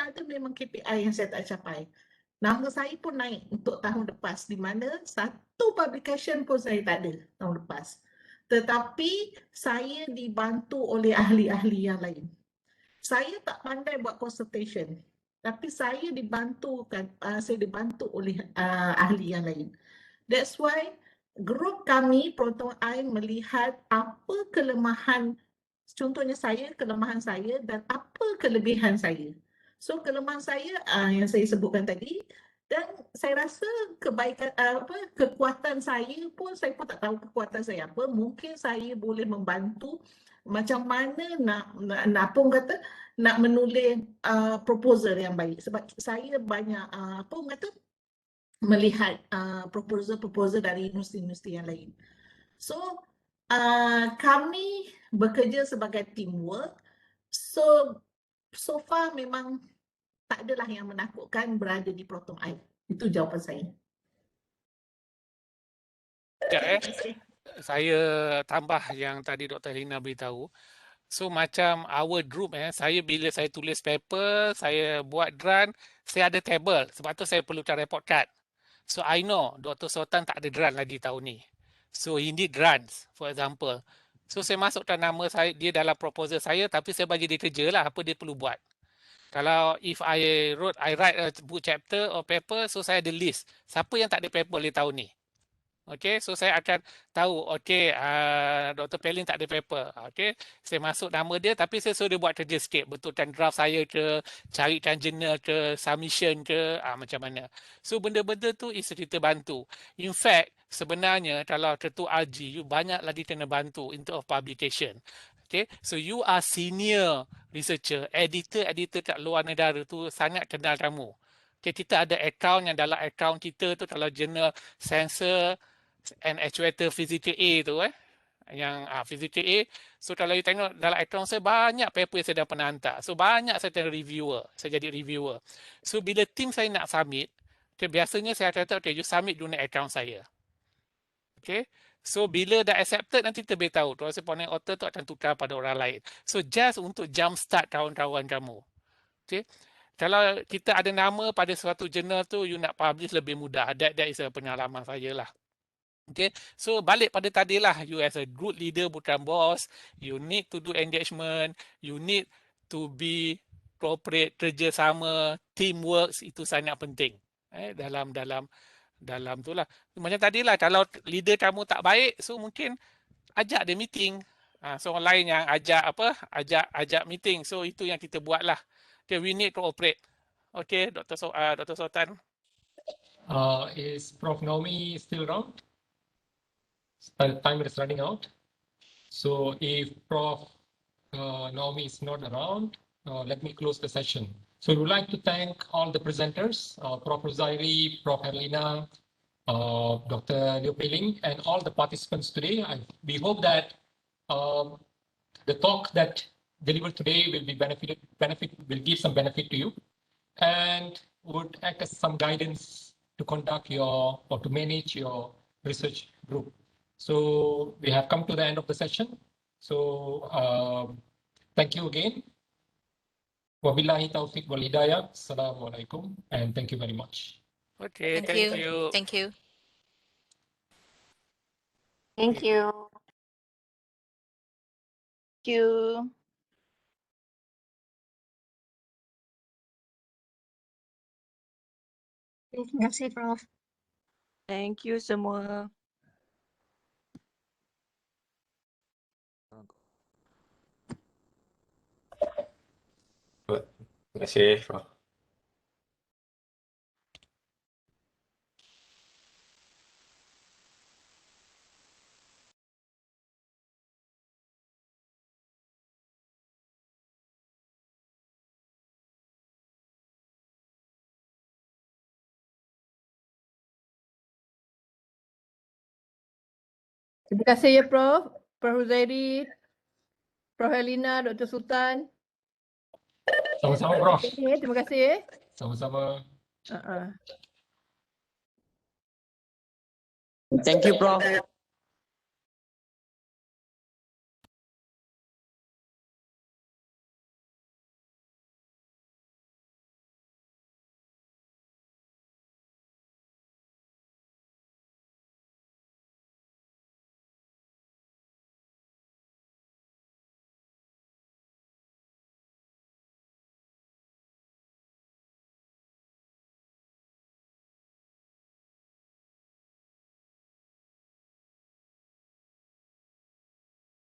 ada memang KPI yang saya tak capai. Nama saya pun naik untuk tahun lepas di mana satu publication pun saya tak ada tahun lepas. Tetapi saya dibantu oleh ahli-ahli yang lain. Saya tak pandai buat consultation, tapi saya dibantu oleh ahli yang lain. That's why grup kami Proton I melihat apa kelemahan, contohnya kelemahan saya dan apa kelebihan saya. So kelemahan saya yang saya sebutkan tadi, dan saya rasa kekuatan saya pun saya pun tak tahu kekuatan saya apa. Mungkin saya boleh membantu macam mana nak menulis proposal yang baik, sebab saya banyak melihat proposal dari universiti-universiti yang lain. So kami bekerja sebagai teamwork. So far memang tak adalah yang menakutkan berada di Proton I. Itu jawapan saya. Saya tambah yang tadi Dr. Lina beritahu. So macam our group, bila saya tulis paper, saya buat grant, saya ada table. Sebab tu saya perlukan report card. So I know Dr. Sultan tak ada grant lagi tahun ni. So he need grants, for example. So saya masukkan nama saya dia dalam proposal saya, tapi saya bagi dia kerja lah apa dia perlu buat. Kalau if I write a book chapter or paper, so saya ada list. Siapa yang tak ada paper boleh tahun ni. Okay, so saya akan tahu, okay, Dr. Pelin tak ada paper. Okay, saya masuk nama dia, tapi saya suruh dia buat kerja sikit. Betulkan draft saya ke, carikan jurnal ke, submission ke, macam mana. So benda-benda tu is kita bantu. In fact, sebenarnya kalau ketua RG, you banyak lagi kena bantu in terms of publication. Okay, so you are senior researcher, editor kat luar negara tu sangat kenal kamu. Okay, kita ada account yang dalam account kita tu kalau jurnal sensor and actuator physical A tu yang physical A. So kalau you tengok dalam account saya banyak paper yang saya dah pernah hantar. So banyak saya jadi reviewer. Saya jadi reviewer. So bila tim saya nak submit, okay, biasanya saya kata okay, you submit guna account saya. Okay. So bila dah accepted nanti kita beritahu. Terus point author tu akan tukar pada orang lain. So just untuk jump start kawan-kawan kamu. Okay. Kalau kita ada nama pada suatu jurnal tu, you nak publish lebih mudah. That is a pengalaman saya lah. Okay, so balik pada tadi lah, you as a good leader bukan bos, you need to do engagement, you need to be cooperate, kerjasama, teamwork, itu sangat penting dalam tu lah. Macam tadi lah, kalau leader kamu tak baik, so mungkin ajak dia meeting. So orang lain yang ajak meeting, so itu yang kita buat lah. Okay, we need cooperate. Okay, Dr. Sultan. Is Prof. Naomi still around? Time is running out. So if Prof. Naomi is not around, let me close the session. So we would like to thank all the presenters, Prof. Rosairi, Prof. Herlina, Dr. Liu Pei-Ling, and all the participants today. We hope that the talk that delivered today will be will give some benefit to you and would act as some guidance to conduct or to manage your research group. So we have come to the end of the session. So thank you again. Wabillahi taufiq wal hidayah. Assalamualaikum and thank you very much. Okay, Thank you. Thank you. Thank you. Thank you. Terima kasih, Prof. Thank you semua. Terima kasih, Prof. Terima kasih ya Prof. Prof. Rosairi, Prof. Herlina, Dr. Sultan. Sama-sama, Prof. Terima kasih. Sama-sama. Thank you, Prof.